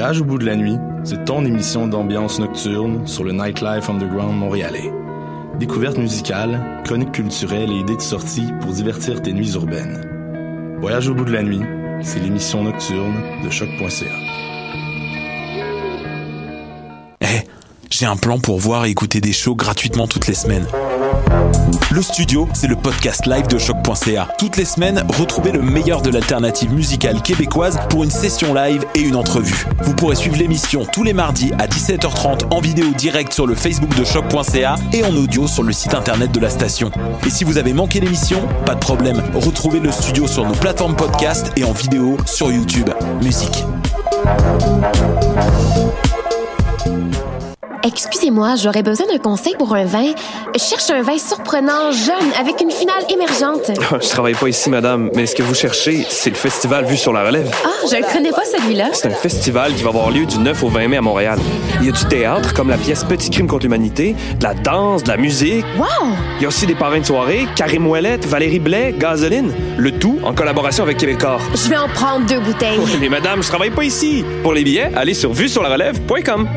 Voyage au bout de la nuit, c'est ton émission d'ambiance nocturne sur le Nightlife Underground montréalais. Découvertes musicales, chroniques culturelles et idées de sortie pour divertir tes nuits urbaines. Voyage au bout de la nuit, c'est l'émission nocturne de choc.ca. J'ai un plan pour voir et écouter des shows gratuitement toutes les semaines. Le Studio, c'est le podcast live de choc.ca. Toutes les semaines, retrouvez le meilleur de l'alternative musicale québécoise pour une session live et une entrevue. Vous pourrez suivre l'émission tous les mardis à 17h30 en vidéo direct sur le Facebook de choc.ca et en audio sur le site internet de la station. Et si vous avez manqué l'émission, pas de problème. Retrouvez le Studio sur nos plateformes podcast et en vidéo sur YouTube. Musique. Excusez-moi, j'aurais besoin d'un conseil pour un vin. Je cherche un vin surprenant, jeune, avec une finale émergente. Je travaille pas ici, madame, mais ce que vous cherchez, c'est le festival Vue sur la Relève. Ah, je ne connais pas celui-là. C'est un festival qui va avoir lieu du 9 au 20 mai à Montréal. Il y a du théâtre, comme la pièce Petit crime contre l'humanité, de la danse, de la musique. Wow! Il y a aussi des parrains de soirée, Karim Ouellette, Valérie Blais, Gasoline. Le tout en collaboration avec Québécois. Je vais en prendre 2 bouteilles. Oui, mais madame, je travaille pas ici. Pour les billets, allez sur vuesurlarelève.com.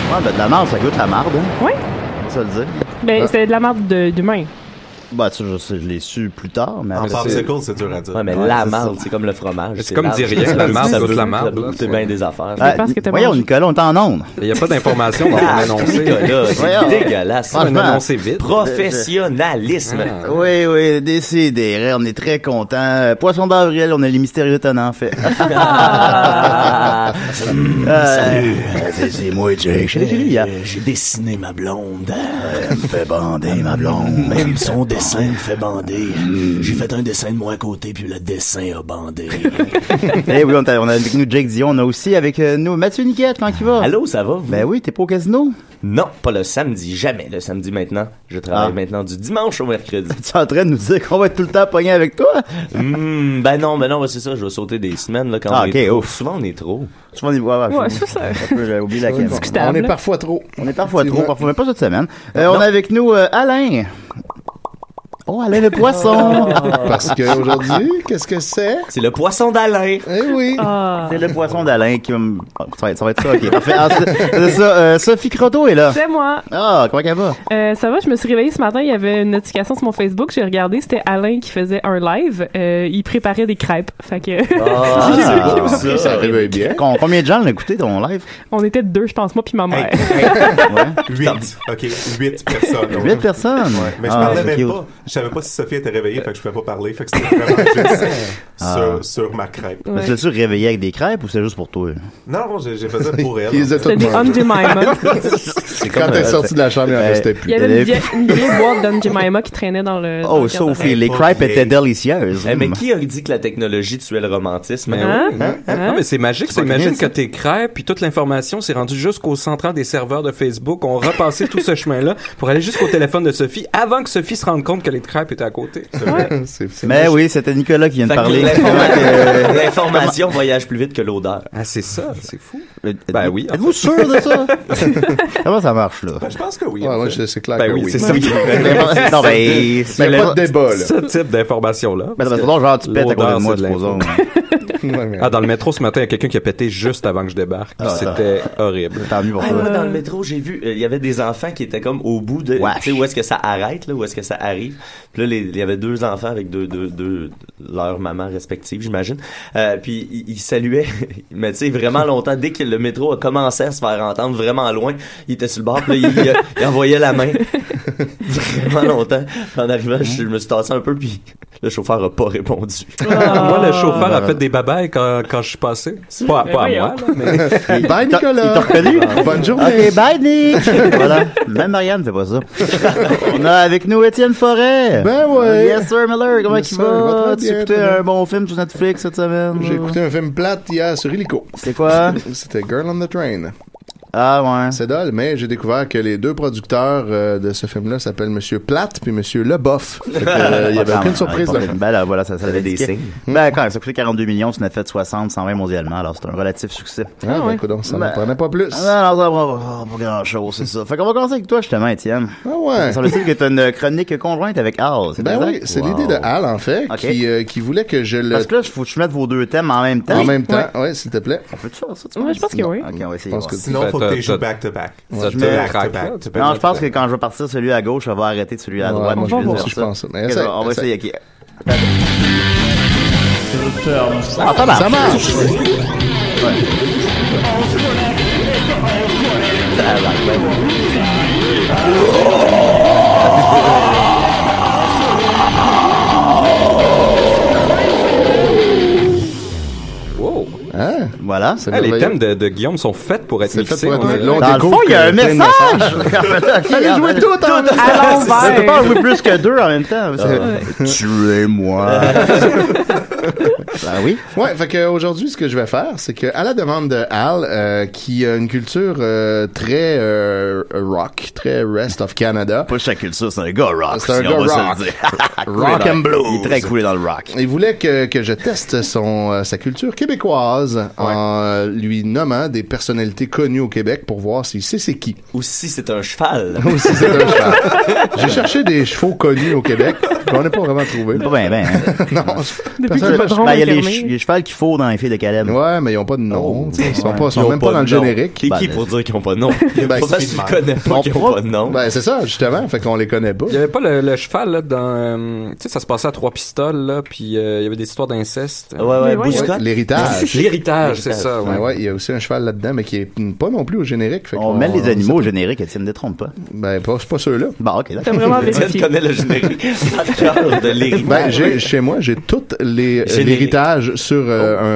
Ouais, ben de la marde, ça goûte la marde, hein? Oui. Ça le dire. Ben, c'est de la marde d'humain. Bah, ça, je l'ai su plus tard, mais... En popsicle, c'est dur à dire. Ouais, mais la marde, c'est comme le fromage. C'est comme dire rien, la marde, ça goûte la marde. C'est bien des affaires. Voyons, Nicolas, on est en onde. Il n'y a pas d'information dans ton annoncé. Nicolas, c'est dégueulasse. On a annoncé vite. Professionnalisme. Oui, décidé. On est très contents. Poisson d'avril, on a les mystérieux étonnants, en fait. Salut, c'est moi, Jake. J'ai dessiné ma blonde. Elle me fait bander, ma blonde. Même son dessin me fait bander. J'ai fait un dessin de moi à côté, puis le dessin a bandé. Eh oui, on a avec nous Jake Dion. On a aussi avec nous Mathieu Niquette. Comment il va? Allô, ça va? Ben oui, t'es pas au casino? Non, pas le samedi, jamais le samedi maintenant. Je travaille maintenant du dimanche au mercredi. Tu es en train de nous dire qu'on va être tout le temps pogné avec toi? Ben non, c'est ça, je vais sauter des semaines là, quand on est trop. Souvent on est trop. Souvent on est ouais, c'est ça. J'ai oublié la question. On est parfois trop. On est parfois trop, parfois, mais pas cette semaine. On a avec nous Alain. Oh, Alain le poisson! Parce qu'aujourd'hui, qu'est-ce que c'est? C'est le poisson d'Alain. Eh oui! C'est le poisson d'Alain qui va me... Ça va être ça, ok. Parfait. C'est ça, Sophie Croteau est là. C'est moi. Ah, comment qu'elle va? Ça va, je me suis réveillée ce matin, il y avait une notification sur mon Facebook, j'ai regardé, c'était Alain qui faisait un live. Il préparait des crêpes. Fait que... Ça réveille bien. Combien de gens l'ont écouté, ton live? On était 2, je pense, moi puis ma mère. 8. OK, 8 personnes. 8 personnes? Ouais. Mais je parlais même pas. Je savais pas si Sophie était réveillée, fait que je pouvais pas parler. Fait que c'était vraiment juste sur ma crêpe. Mais tu l'as-tu réveillé avec des crêpes ou c'est juste pour toi? Non, j'ai fait ça pour elle. C'était des Aunt Jemima. Quand elle est sortie de la chambre, il en restait plus. Il y avait une vieille boîte d'Aunt Jemima qui traînait dans le... Oh, Sophie, les crêpes étaient délicieuses. Mais qui a dit que la technologie tuait le romantisme? Non, mais c'est magique. Ça, imagine que tes crêpes, puis toute l'information s'est rendue jusqu'au central des serveurs de Facebook. On repassé tout ce chemin-là pour aller jusqu'au téléphone de Sophie avant que Sophie se rende compte que les crêpes étaient à côté. Mais oui, c'était Nicolas qui vient de parler. L'information voyage plus vite que l'odeur. Ah, c'est ça, c'est fou. Ben oui. Êtes-vous sûr de ça? Comment ça marche, là? Ben, je pense que oui. Ouais, c'est clair que oui. C'est ça. Non, ben, c'est pas de débat, là. Ce type d'information-là. Ben, genre, tu pètes à côté de moi, supposons. Dans le métro ce matin, il y a quelqu'un qui a pété juste avant que je débarque. C'était horrible. Tant mieux pour ça. Moi, dans le métro, j'ai vu, il y avait des enfants qui étaient comme au bout de, tu sais, où est-ce que ça arrête, là, où est-ce que ça arrive. Puis là, il y avait 2 enfants avec deux leurs mamans respectives, j'imagine. Puis ils saluaient, mais tu sais, vraiment longtemps. Dès que le métro a commencé à se faire entendre vraiment loin, il était sur le bord, puis là, il envoyait la main. Vraiment longtemps. Puis en arrivant, je me suis tassé un peu, puis le chauffeur a pas répondu. Moi, le chauffeur a fait des babayes quand je suis passé. Pas à moi, là, mais... Bye, Nicolas! Il t'a reconnu? Bonne journée! Ok, bye, Nick! Voilà. Même Marianne fait pas ça. On a avec nous Étienne Forêt. Ben ouais! Yes, sir, Miller. Comment Yes, il sir, va? Tu bien, écoutais bien. un bon film sur Netflix cette semaine? J'ai écouté un film plate hier sur Illico. C'est quoi? C'était Girl on the Train. Ah ouais. C'est dole, mais j'ai découvert que les deux producteurs de ce film-là s'appellent Monsieur Platt puis Monsieur Leboeuf. Il y avait aucune surprise là. Ben là, voilà, ça avait des signes. Ben quand ça a coûté 42 millions, tu en as fait 60, 120 mondialement, alors c'est un relatif succès. Ah ben écoute, ça ne prenait pas plus. Non, ça pas grand-chose, c'est ça. Fait qu'on va commencer avec toi justement, Étienne. Ah ouais. Ça veut dire que t'as une chronique conjointe avec Al, c'est Ben oui, c'est l'idée de Al en fait, qui voulait que je le... Parce que là, il faut que je mette vos deux thèmes en même temps. En même temps, ouais, s'il te plaît. On peut-tu faire ça? Ouais, je pense que oui. Ok, on va essayer. Sinon, il faut que tu joues back-to-back. Non, je pense que quand je vais partir celui à gauche, je vais arrêter de celui à droite. Moi aussi, je pense ça. Mais on va essayer. Ok. Ça marche! Wow. Hein? Voilà. Les thèmes de Guillaume sont faits pour être mixés. Dans le fond, il y a un message! Fallait jouer tout à l'envers! Tu peux pas jouer plus que deux en même temps. Tuez-moi! Ben oui. Ouais, fait que aujourd'hui, ce que je vais faire, c'est que à la demande de Al, qui a une culture très rock, très Rest of Canada. Pas sa culture, c'est un gars rock. C'est un gars rock. Rock and blues. Il est très cool dans le rock. Il voulait que je teste sa culture québécoise en lui nommant des personnalités connues au Québec pour voir s'il sait c'est qui. Ou si c'est un cheval. Ou si c'est un cheval. J'ai cherché des chevaux connus au Québec, qu'on n'a pas vraiment trouvé. Pas bien, Non. Depuis qu'il il y a les chevals qu'il faut dans les filles de Caleb. Ouais, mais ils ont pas de nom. Ils sont même pas dans le générique. Qui pour dire qu'ils ont pas de nom? Ben, Pourtant, tu le connais pas qu'ils ont pas de nom. Ben, c'est ça, justement. Fait qu'on les connaît pas. Il y avait pas le cheval, là, dans, tu sais, ça se passait à 3 pistoles, là, puis il y avait des histoires d'inceste. Ouais, Bouscotte. L'héritage. L'héritage, c'est ça, ouais. Ouais, il y a aussi un cheval là-dedans, mais qui est pas non plus au générique. On met les animaux au générique, Étienne, ne détrompe pas. Ben, pas ceux-là. Bon, ok, t'as vraiment Tu connais le générique. De l'héritage. Ben, chez moi, j'ai tout l'héritage sur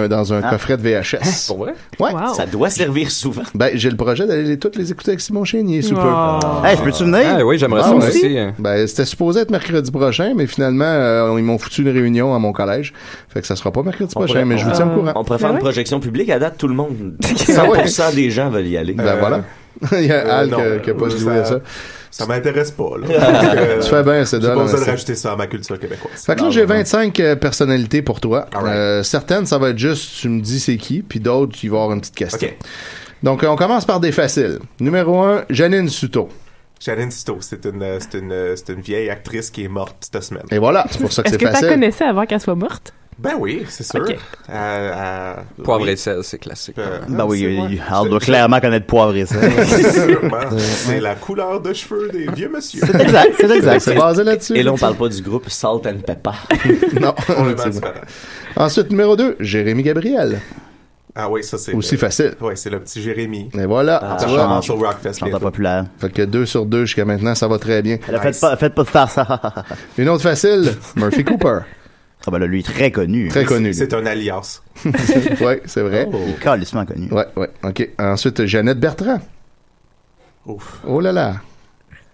dans un coffret de VHS. Pour vrai? Ouais. Wow. Ça doit servir souvent. Ben, j'ai le projet d'aller toutes les écouter avec Simon Chénier, sous peu. Hey, je peux-tu venir? Ah oui, j'aimerais ça aussi. Ben, c'était supposé être mercredi prochain, mais finalement, ils m'ont foutu une réunion à mon collège. Fait que ça sera pas mercredi prochain, mais je vous tiens au courant. On pourrait faire une projection publique. À date, tout le monde, 100% des gens veulent y aller. Ben voilà. Il y a Al qui a pas joué à ça. Ça m'intéresse pas, là. Tu fais bien, c'est j'ai pas besoin de rajouter ça à ma culture québécoise. Fait que là, j'ai 25 personnalités pour toi. Certaines, ça va être juste, tu me dis c'est qui, puis d'autres, tu vas avoir une petite question. Okay. Donc, on commence par des faciles. Numéro 1, Janine Souto. Janine Souto, c'est une vieille actrice qui est morte cette semaine. Et voilà, c'est pour ça que c'est facile. Est-ce que tu la connaissais avant qu'elle soit morte? Ben oui, c'est sûr. Okay. Poivre et sel, c'est classique. Ben oui, Al doit clairement connaître poivre et sel. Sûrement. C'est la couleur de cheveux des vieux monsieur. C'est exact. C'est basé là-dessus. Et là, on parle pas du groupe Salt and Pepper. Non, Ensuite, numéro 2, Jérémy Gabriel. Ah oui, ça c'est... Aussi facile. Oui, c'est le petit Jérémy. Et voilà. Tu vois, au Rockfest. Chanteur populaire. Fait que 2 sur 2 jusqu'à maintenant, ça va très bien. Faites pas de faire ça. Une autre facile, Murphy Cooper. Ah ben là, lui, très connu. Très connu. C'est un alias. Oui, c'est vrai. Il est calissement connu. Ouais. OK. Ensuite, Jeannette Bertrand. Ouf. Oh là là.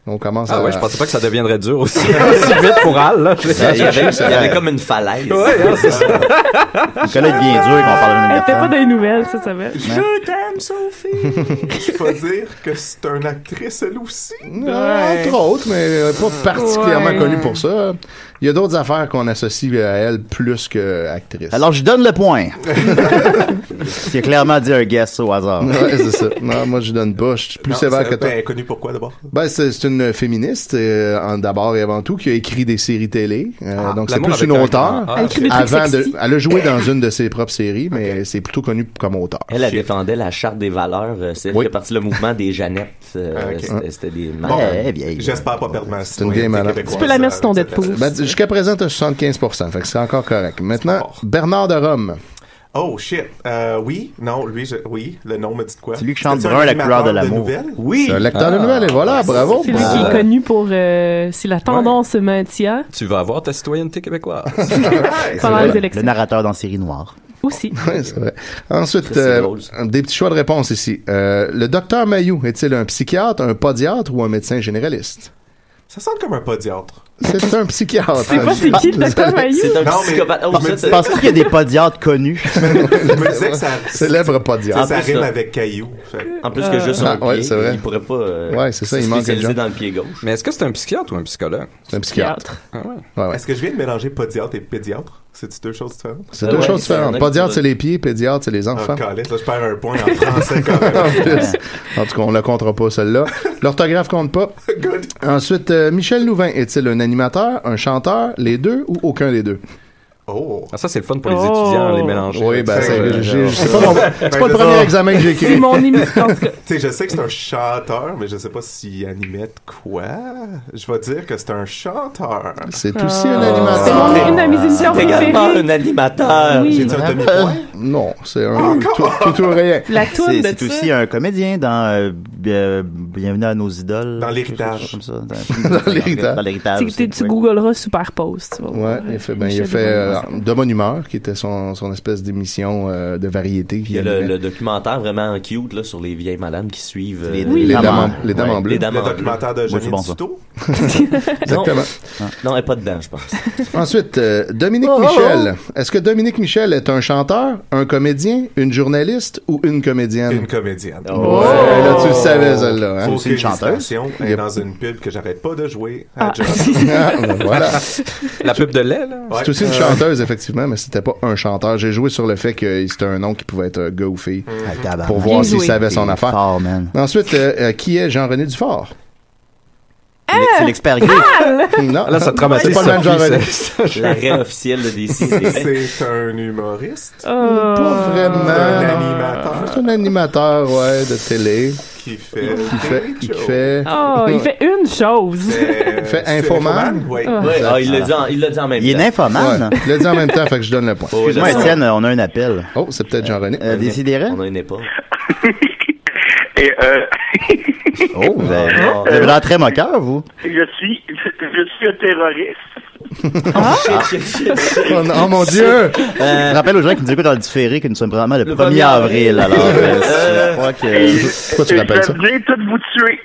On commence à... ouais, je pensais pas que ça deviendrait dur aussi vite pour Al, là. Il y avait comme une falaise. Ouais, c'est ça. Nicolas est bien dur quand on parle de Elle était pas dans les nouvelles, ça va. Je t'aime, Sophie. Je peux dire que c'est une actrice, elle aussi. Entre autres, mais pas particulièrement connue pour ça. Il y a d'autres affaires qu'on associe à elle plus qu'actrice. Alors, je donne le point. Il a clairement dit un guess au hasard. Ouais, c'est ça. Non, moi, je donne pas. Je suis plus sévère que toi. Elle est connue pourquoi, d'abord? Ben, c'est une féministe, d'abord et avant tout, qui a écrit des séries télé. Donc, c'est plus une auteure. Elle a joué dans une de ses propres séries, mais c'est plutôt connu comme auteur. Elle défendait la charte des valeurs. C'est elle qui a parti le mouvement des Jeannettes. C'était des... vieilles. J'espère pas perdre ma C'est une vieille malade. Tu peux la mettre sur ton Deadpool. Jusqu'à présent, t'as 75%. Fait que c'est encore correct. Maintenant, Bernard de Rome. Oh shit. Oui, non, oui, le nom me dit quoi? C'est lui qui chante Brun, la couleur de l'amour. Oui. C'est un lecteur de nouvelles, et voilà, bravo. C'est lui qui est connu pour si la tendance se maintient. Tu vas avoir ta citoyenneté québécoise. Pendant les élections. Le narrateur dans Série Noire. Aussi. Oui, c'est vrai. Ensuite, des petits choix de réponse ici. Le docteur Mayou est-il un psychiatre, un podiatre ou un médecin généraliste? Ça sonne comme un podiatre. C'est un psychiatre. C'est pas c'est qui le docteur Mayou? C'est un psychopathe. Penses-tu qu'il y a des podiatres connus? Je me disais que ça... Célèbre podiatre. Ça rime avec caillou. En plus que juste un pied, ouais, c'est vrai. il pourrait pas ouais, c'est ça, il manque spécialiser dans le pied gauche. Mais est-ce que c'est un psychiatre ou un psychologue? C'est un psychiatre. Ah ouais. Est-ce que je viens de mélanger podiatre et pédiatre? C'est deux choses différentes? C'est deux choses différentes. Podiatre, c'est les pieds, pédiatre, c'est les enfants. Là, je perds un point en français quand même. En tout cas, on ne la comptera pas, celle-là. L'orthographe compte pas. Good. Ensuite, Michel Louvain, est-il un animateur, un chanteur, les deux ou aucun des deux? Oh. Ah, ça, c'est le fun pour les étudiants, les mélanger. Oui, ben, c'est pas le premier examen que j'ai écrit. C'est mon émission, en tout cas. Tu sais, je sais que c'est un chanteur, mais je sais pas s'il animait quoi. Je vais dire que c'est un chanteur. C'est aussi un animateur. C'est une de mes émissions C'est également préférées. un animateur. Oui. J'ai dit un demi-point? Non, c'est un tout ou rien. La toune de C'est aussi un comédien dans Bienvenue à nos idoles. Dans l'héritage. Comme ça. Dans l'héritage. Dans l'héritage. Tu googleras Superpose, tu vois. Ouais, il a fait De Bonne Humeur, qui était son espèce d'émission de variété. Il y a le documentaire vraiment cute là, sur les vieilles madames qui suivent les dames en bleu. Les dames le en bleu. documentaire de Jenny Duto. Exactement. Non, elle n'est pas dedans, je pense. Ensuite, Dominique Michel. Est-ce que Dominique Michel est un chanteur, un comédien, une journaliste ou une comédienne? Une comédienne. Ouais, là, tu le savais, celle-là. Hein? C'est une chanteuse. Elle est dans une pub que j'arrête pas de jouer à Job. Voilà. La pub de lait, là? C'est aussi une chanteuse, effectivement, mais c'était pas un chanteur. J'ai joué sur le fait que c'était un nom qui pouvait être gars ou fille pour voir s'il savait son affaire. Fort, man. Ensuite, qui est Jean-René Dufort? C'est l'expert gay. Non, là, ça traumatise. C'est pas le même Jean-René. L'arrêt officiel de DC. C'est un humoriste? Pas vraiment. Un animateur? C'est un animateur, ouais, de télé. Qui fait... Il fait une chose. Il fait Infoman? Oui. Il l'a dit en même temps. Il est nymphoman? Ouais, il l'a dit en même temps, fait que je donne le point. Excuse-moi, Étienne, on a un appel. Oh, c'est peut-être Jean-René. Décidérez? On a une époque. Et oh, vous avez l'air très moqueur, vous. Je suis un terroriste. Oh mon Dieu! Je rappelle aux gens qui nous écoutent dans le différé que nous sommes vraiment le 1er avril. Alors, je crois que... Pourquoi tu rappelles ça? Je vais tous vous tuer.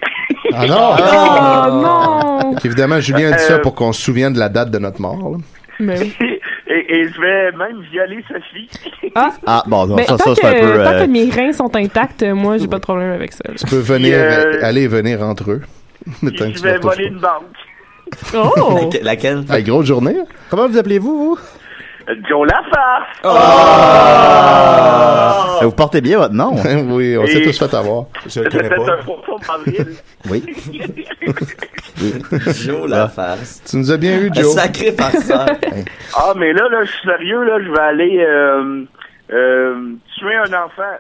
Ah non! Oh non! Évidemment, Julien a dit ça pour qu'on se souvienne de la date de notre mort. Là. Mais oui. Et je vais même violer Sophie. Ah, bon, non, Mais ça, tant c'est un peu... que mes reins sont intacts, moi, j'ai pas de problème avec ça. Tu peux venir, aller et venir entre eux. Je vais voler une banque. Oh! Laquelle? Hey, grosse journée. Comment vous appelez-vous, vous? Joe Lafarce. Vous portez bien votre nom. Oui, on s'est tous fait avoir. Je le connais pas. C'est un poisson d'avril. Oui. Joe Lafarce. Tu nous as bien eu, Joe. Un sacré farceur. Ah, mais là, je suis sérieux, là, je vais aller tuer un enfant.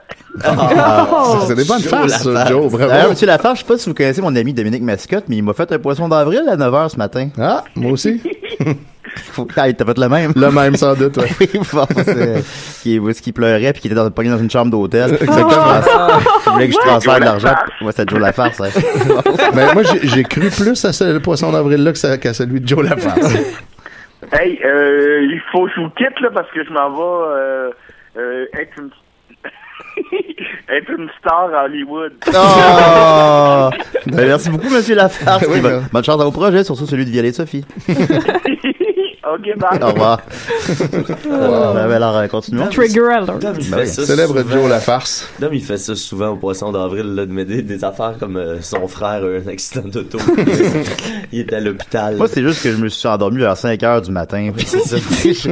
C'est des bonnes farces, Joe. Bravo. D'ailleurs, M. Lafarge, je sais pas si vous connaissez mon ami Dominique Mascotte, mais il m'a fait un poisson d'avril à 9h ce matin. Ah, moi aussi. Ah, il t'a fait le même. Le même, sans doute, ouais. Oui, bon, qui pleurait puis qui était pogné dans une chambre d'hôtel. Exactement. Il voulait que je transfère de l'argent. Moi, c'est Joe Lafarce. Hein. Mais moi, j'ai cru plus à ce poisson d'avril-là qu'à celui de Joe Lafarce. Hey, il faut que je vous quitte, là, parce que je m'en vais être une star à Hollywood. Oh! Ben, merci beaucoup, M. Lafarce. Oui, bonne chance dans vos projets, surtout celui de violer Sophie. OK, bye. Au revoir. Alors, continuons. Trigger alert. Célèbre Joe Lafarce. Dom, il fait ça souvent au poisson d'avril, là, de m'aider des affaires comme son frère a eu un accident d'auto. Il est à l'hôpital. Moi, c'est juste que je me suis endormi vers 5h du matin.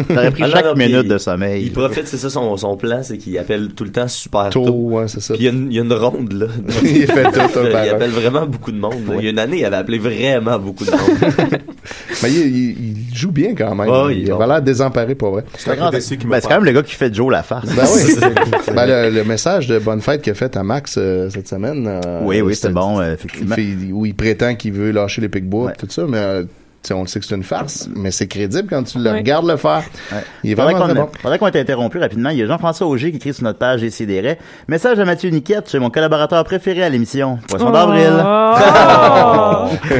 J'aurais pris chaque minute de sommeil. Il profite, c'est ça son plan, c'est qu'il appelle tout le temps super tôt. Ouais, c'est ça. Puis il y a une ronde, là. Il fait tout il appelle vraiment beaucoup de monde. Ouais. Il y a une année, il avait appelé vraiment beaucoup de monde. Mais il joue bien quand même. Oh, il avait l'air désemparé pour vrai. C'est quand même le gars qui fait Joe Lafarce. Ben oui. Le message de bonne fête qu'il a fait à Max cette semaine. Oui, c'était bon, effectivement. Où il prétend qu'il veut lâcher les pics-bois, tout ça, mais on le sait que c'est une farce, mais c'est crédible quand tu le regardes le faire. Ouais. Il est vraiment très bon. Pendant qu'on est interrompu rapidement, il y a Jean-François Auger qui écrit sur notre page Décidérez. Message à Mathieu Niquette, c'est mon collaborateur préféré à l'émission. Poisson d'avril.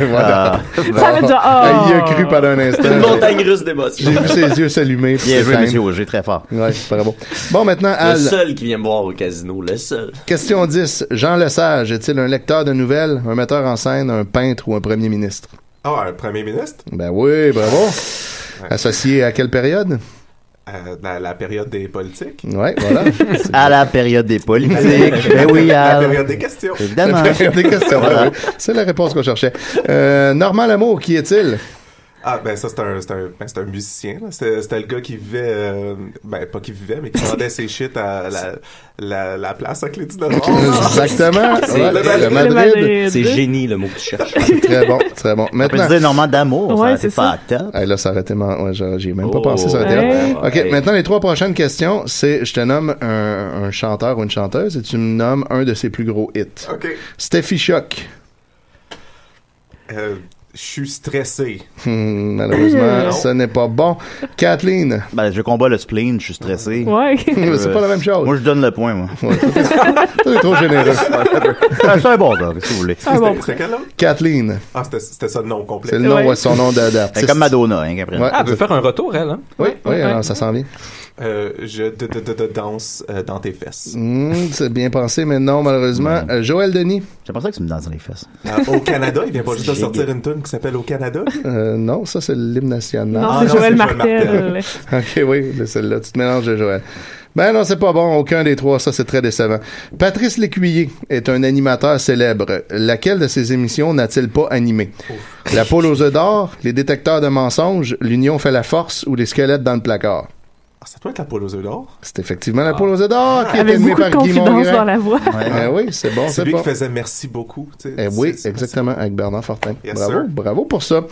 Voilà. Ça veut dire, Il a cru pendant un instant. Une montagne russe d'émotions. J'ai vu ses yeux s'allumer. Bien joué, monsieur Auger, très fort. Ouais, très bon. Bon, maintenant, Al. Le seul qui vient me voir au casino, le seul. Question 10. Jean Lesage est-il un lecteur de nouvelles, un metteur en scène, un peintre ou un premier ministre? Ah, un premier ministre? Ben oui, bravo. Associé à quelle période? La période des politiques. Ouais, voilà. À la période des politiques. Ben oui, La période des questions. Évidemment. La période des questions, voilà. C'est la réponse qu'on cherchait. Normand Lamour, qui est-il? Ah, ben ça, c'est un musicien. Là. C'était le gars qui vivait... pas qui vivait, mais qui vendait ses shit à la place à Clédy de Exactement. Le Madrid. C'est génie, le mot que tu cherches. Très bon, très bon. Maintenant... On peut dire Normand d'amour. Ouais, c'est pas à tête. Là, ça aurait été... Ouais, j'y ai même pas pensé, ça aurait été là. OK, maintenant, les 3 prochaines questions, c'est je te nomme un chanteur ou une chanteuse et tu me nommes un de ses plus gros hits. OK. Steffi Choc. Je suis stressé. Malheureusement, ce n'est pas bon. Kathleen. Ben, je combats le spleen, je suis stressé. Ouais. C'est pas la même chose. Moi, je donne le point, moi. Ouais, t'es trop généreux. C'est un bon gars, si vous voulez. C'est quel nom? Kathleen. Ah, c'était ça le nom complet. C'est le nom, son nom d'artiste. C'est comme Madonna, hein, qu'après. Elle veut faire un retour, elle, hein? Oui, alors ça s'en vient. Je danse dans tes fesses. C'est bien pensé, mais non, malheureusement. Joël Denis. J'ai pensé que tu me danses dans les fesses. Au Canada, il vient pas juste de sortir une tune qui s'appelle Au Canada? Non, ça, c'est l'hymne national. Non, c'est Joël Martel. OK, oui, celle-là. Tu te mélanges de Joël. Ben non, c'est pas bon. Aucun des 3. Ça, c'est très décevant. Patrice Lécuyer est un animateur célèbre. Laquelle de ses émissions n'a-t-il pas animé? La poule aux œufs d'or, les détecteurs de mensonges, l'union fait la force ou les squelettes dans le placard? Ah, ça doit être la poule aux œufs d'or. C'est effectivement la poule aux œufs d'or qui est avec animée beaucoup par de Guy confidence Mongrain. dans la voix. Oui, c'est bon, c'est lui bon. qui faisait Merci beaucoup. Oui, exactement, avec Bernard Fortin. Yes, bravo, sir. bravo pour ça.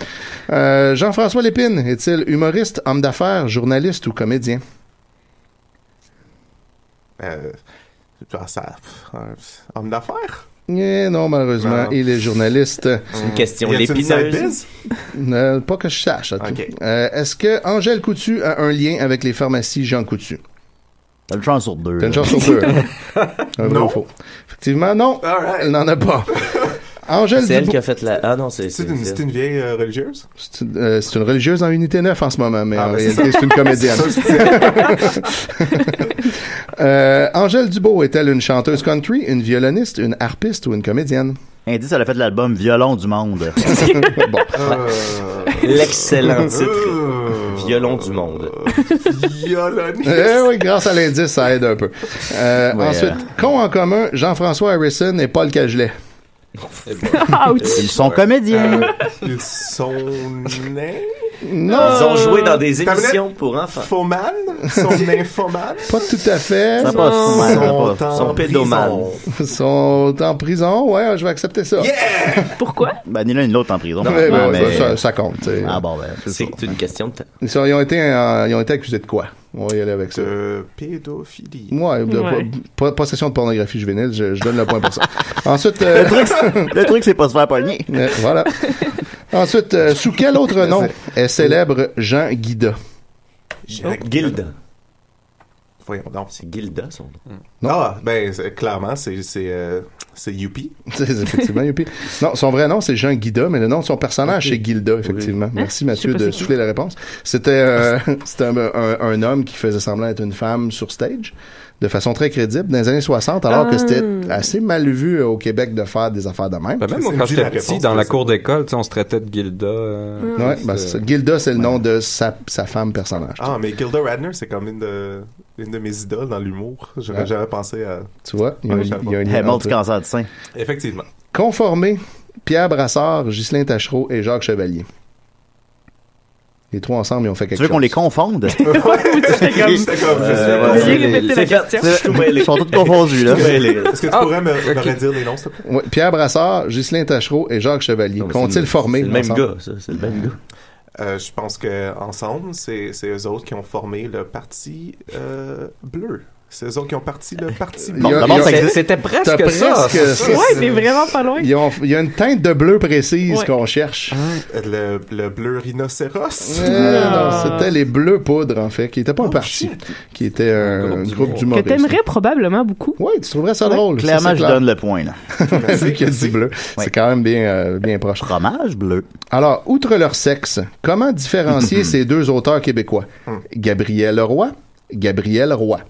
Jean-François Lépine, est-il humoriste, homme d'affaires, journaliste ou comédien? Homme d'affaires? Non, malheureusement, il est journaliste. C'est une question lépineuse. Pas que je sache. Okay. Est-ce que Angèle Coutu a un lien avec les pharmacies Jean Coutu? T'as une chance sur 2. T'as une chance sur 2. Un vrai ou faux? Effectivement, non. Right. Elle n'en a pas. Angèle c'est elle Dubois. qui a fait la... Ah non, c'est une vieille religieuse? C'est une religieuse en unité 9 en ce moment, mais en réalité, c'est une comédienne. Angèle Dubois est-elle une chanteuse country, une violoniste, une harpiste ou une comédienne? Indice, elle a fait l'album Violon du monde. Bon. L'excellent titre. Violon du monde. Violoniste. Oui, grâce à l'indice, ça aide un peu. Ensuite, qu'ont en commun Jean-François Harrison et Paul Cagelet? Ils sont comédiens. Ils sont nés? Non. Ils ont joué dans des émissions pour enfants. Foman? Sont nymphomanes? Pas tout à fait. Ça passe. Sont pédomanes. Sont en prison, ouais, je vais accepter ça. Yeah! Pourquoi? Ben, ni l'un ni l'autre en prison. Mais ça compte. T'sais. Ah bon, ben, c'est une question de temps. Ils ont été accusés de quoi? On va y aller avec ça. Pédophilie. Ouais, possession de pornographie juvénile, je donne le point pour ça. Ensuite... le truc, c'est pas se faire pogner. Voilà. Ensuite, sous quel autre nom est célèbre Jean Guida? Gilda. Voyons donc. C'est Gilda, son Non. nom. Ah, ben, clairement, c'est Youpi. C'est effectivement Youpi. Non, son vrai nom, c'est Jean Guida, mais le nom de son personnage, c'est Gilda, effectivement. Oui. Merci, Mathieu, de souffler la réponse. C'était un homme qui faisait semblant être une femme sur stage, de façon très crédible, dans les années 60, alors que c'était assez mal vu au Québec de faire des affaires de même. Ben même moi, quand j'étais petit, dans la cour d'école, on se traitait de Gilda. Ouais, ben c'est ça. Gilda, c'est le nom de sa femme personnage. Ah, mais Gilda Radner, c'est comme une de mes idoles dans l'humour. J'aurais jamais pensé à... Tu vois, il y a un lien. Elle monte du cancer du sein. Effectivement. Conformé, Pierre Brassard, Ghislain Tachereau et Jacques Chevalier. Les trois ensemble, ils ont fait quelque chose. Tu veux qu'on les confonde? C'était comme... Ils sont tous confondus, là. Est-ce que tu pourrais me redire les noms, s'il te plaît? Oui, Pierre Brassard, Ghislain Tachereau et Jacques Chevalier. Qu'ont-ils formé? C'est le même gars, ça. C'est le même gars. Je pense que ensemble, c'est eux autres qui ont formé le parti bleu. C'est eux autres qui ont parti le parti bleu. Bon, c'était presque ça. Ouais, t'es vraiment pas loin. Il y a une teinte de bleu précise qu'on cherche. Le bleu rhinocéros? Non, c'était les bleus poudres, en fait, qui n'étaient pas un parti, qui était un groupe d'humoristes. Que t'aimerais probablement beaucoup. Oui, tu trouverais ça drôle. Clairement, je donne le point, là. Vu qu'il y a du bleu. C'est quand même bien proche. Fromage bleu. Alors, outre leur sexe, comment différencier ces deux auteurs québécois? Gabriel Roy, Gabriel Roy.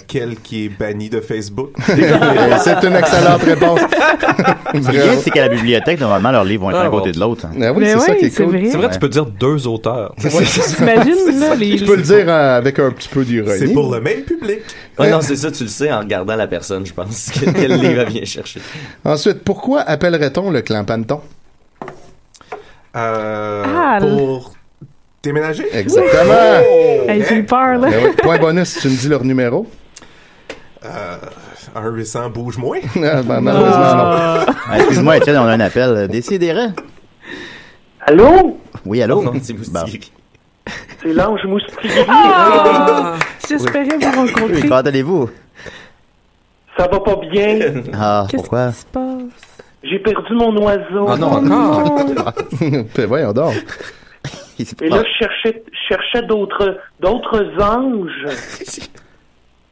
Quel qui est banni de Facebook. C'est une excellente réponse. Ce qui est bien, c'est qu'à la bibliothèque, normalement, leurs livres vont être un côté de l'autre. Ah oui, c'est ça qui est cool. C'est vrai, tu peux dire 2 auteurs. T'imagines, là, Tu peux le dire avec un petit peu d'ironie. C'est pour le même public. Ouais, non, c'est ça, tu le sais en regardant la personne, je pense. Quel livre elle vient chercher. Ensuite, pourquoi appellerait-on le clan Panton? Pour déménager? Exactement. Hey, j'ai eu peur, là. Ben oui. Point bonus si tu me dis leur numéro. 1-800 bouge moins. Malheureusement, non. Excuse-moi, Étienne, on a un appel. Décidérez. Allô? Oui, allô? Non, c'est Moustigri. C'est l'ange Moustigri. J'espérais vous rencontrer. Oui, comment allez-vous? Ça va pas bien. Pourquoi? Qu'est-ce qui se passe? J'ai perdu mon oiseau. Ah non, encore? Voyons donc. Et là, je cherchais d'autres anges.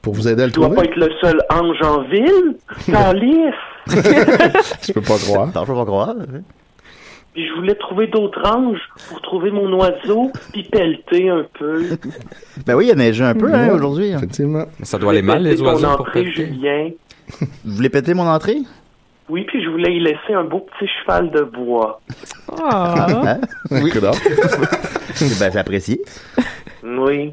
Pour vous aider à le Je dois trouver? pas être le seul ange en ville. Calice. Je peux pas croire. Non, je peux pas croire. Puis je voulais trouver d'autres anges pour trouver mon oiseau puis pelleter un peu. Ben oui, il a neigé un peu aujourd'hui. Effectivement. Ça doit aller mal, les oiseaux, ton pour entrée, péter. Julien. Vous voulez péter mon entrée? Oui, puis je voulais y laisser un beau petit cheval de bois. Hein? Oui. Ben, j'ai apprécié. Oui.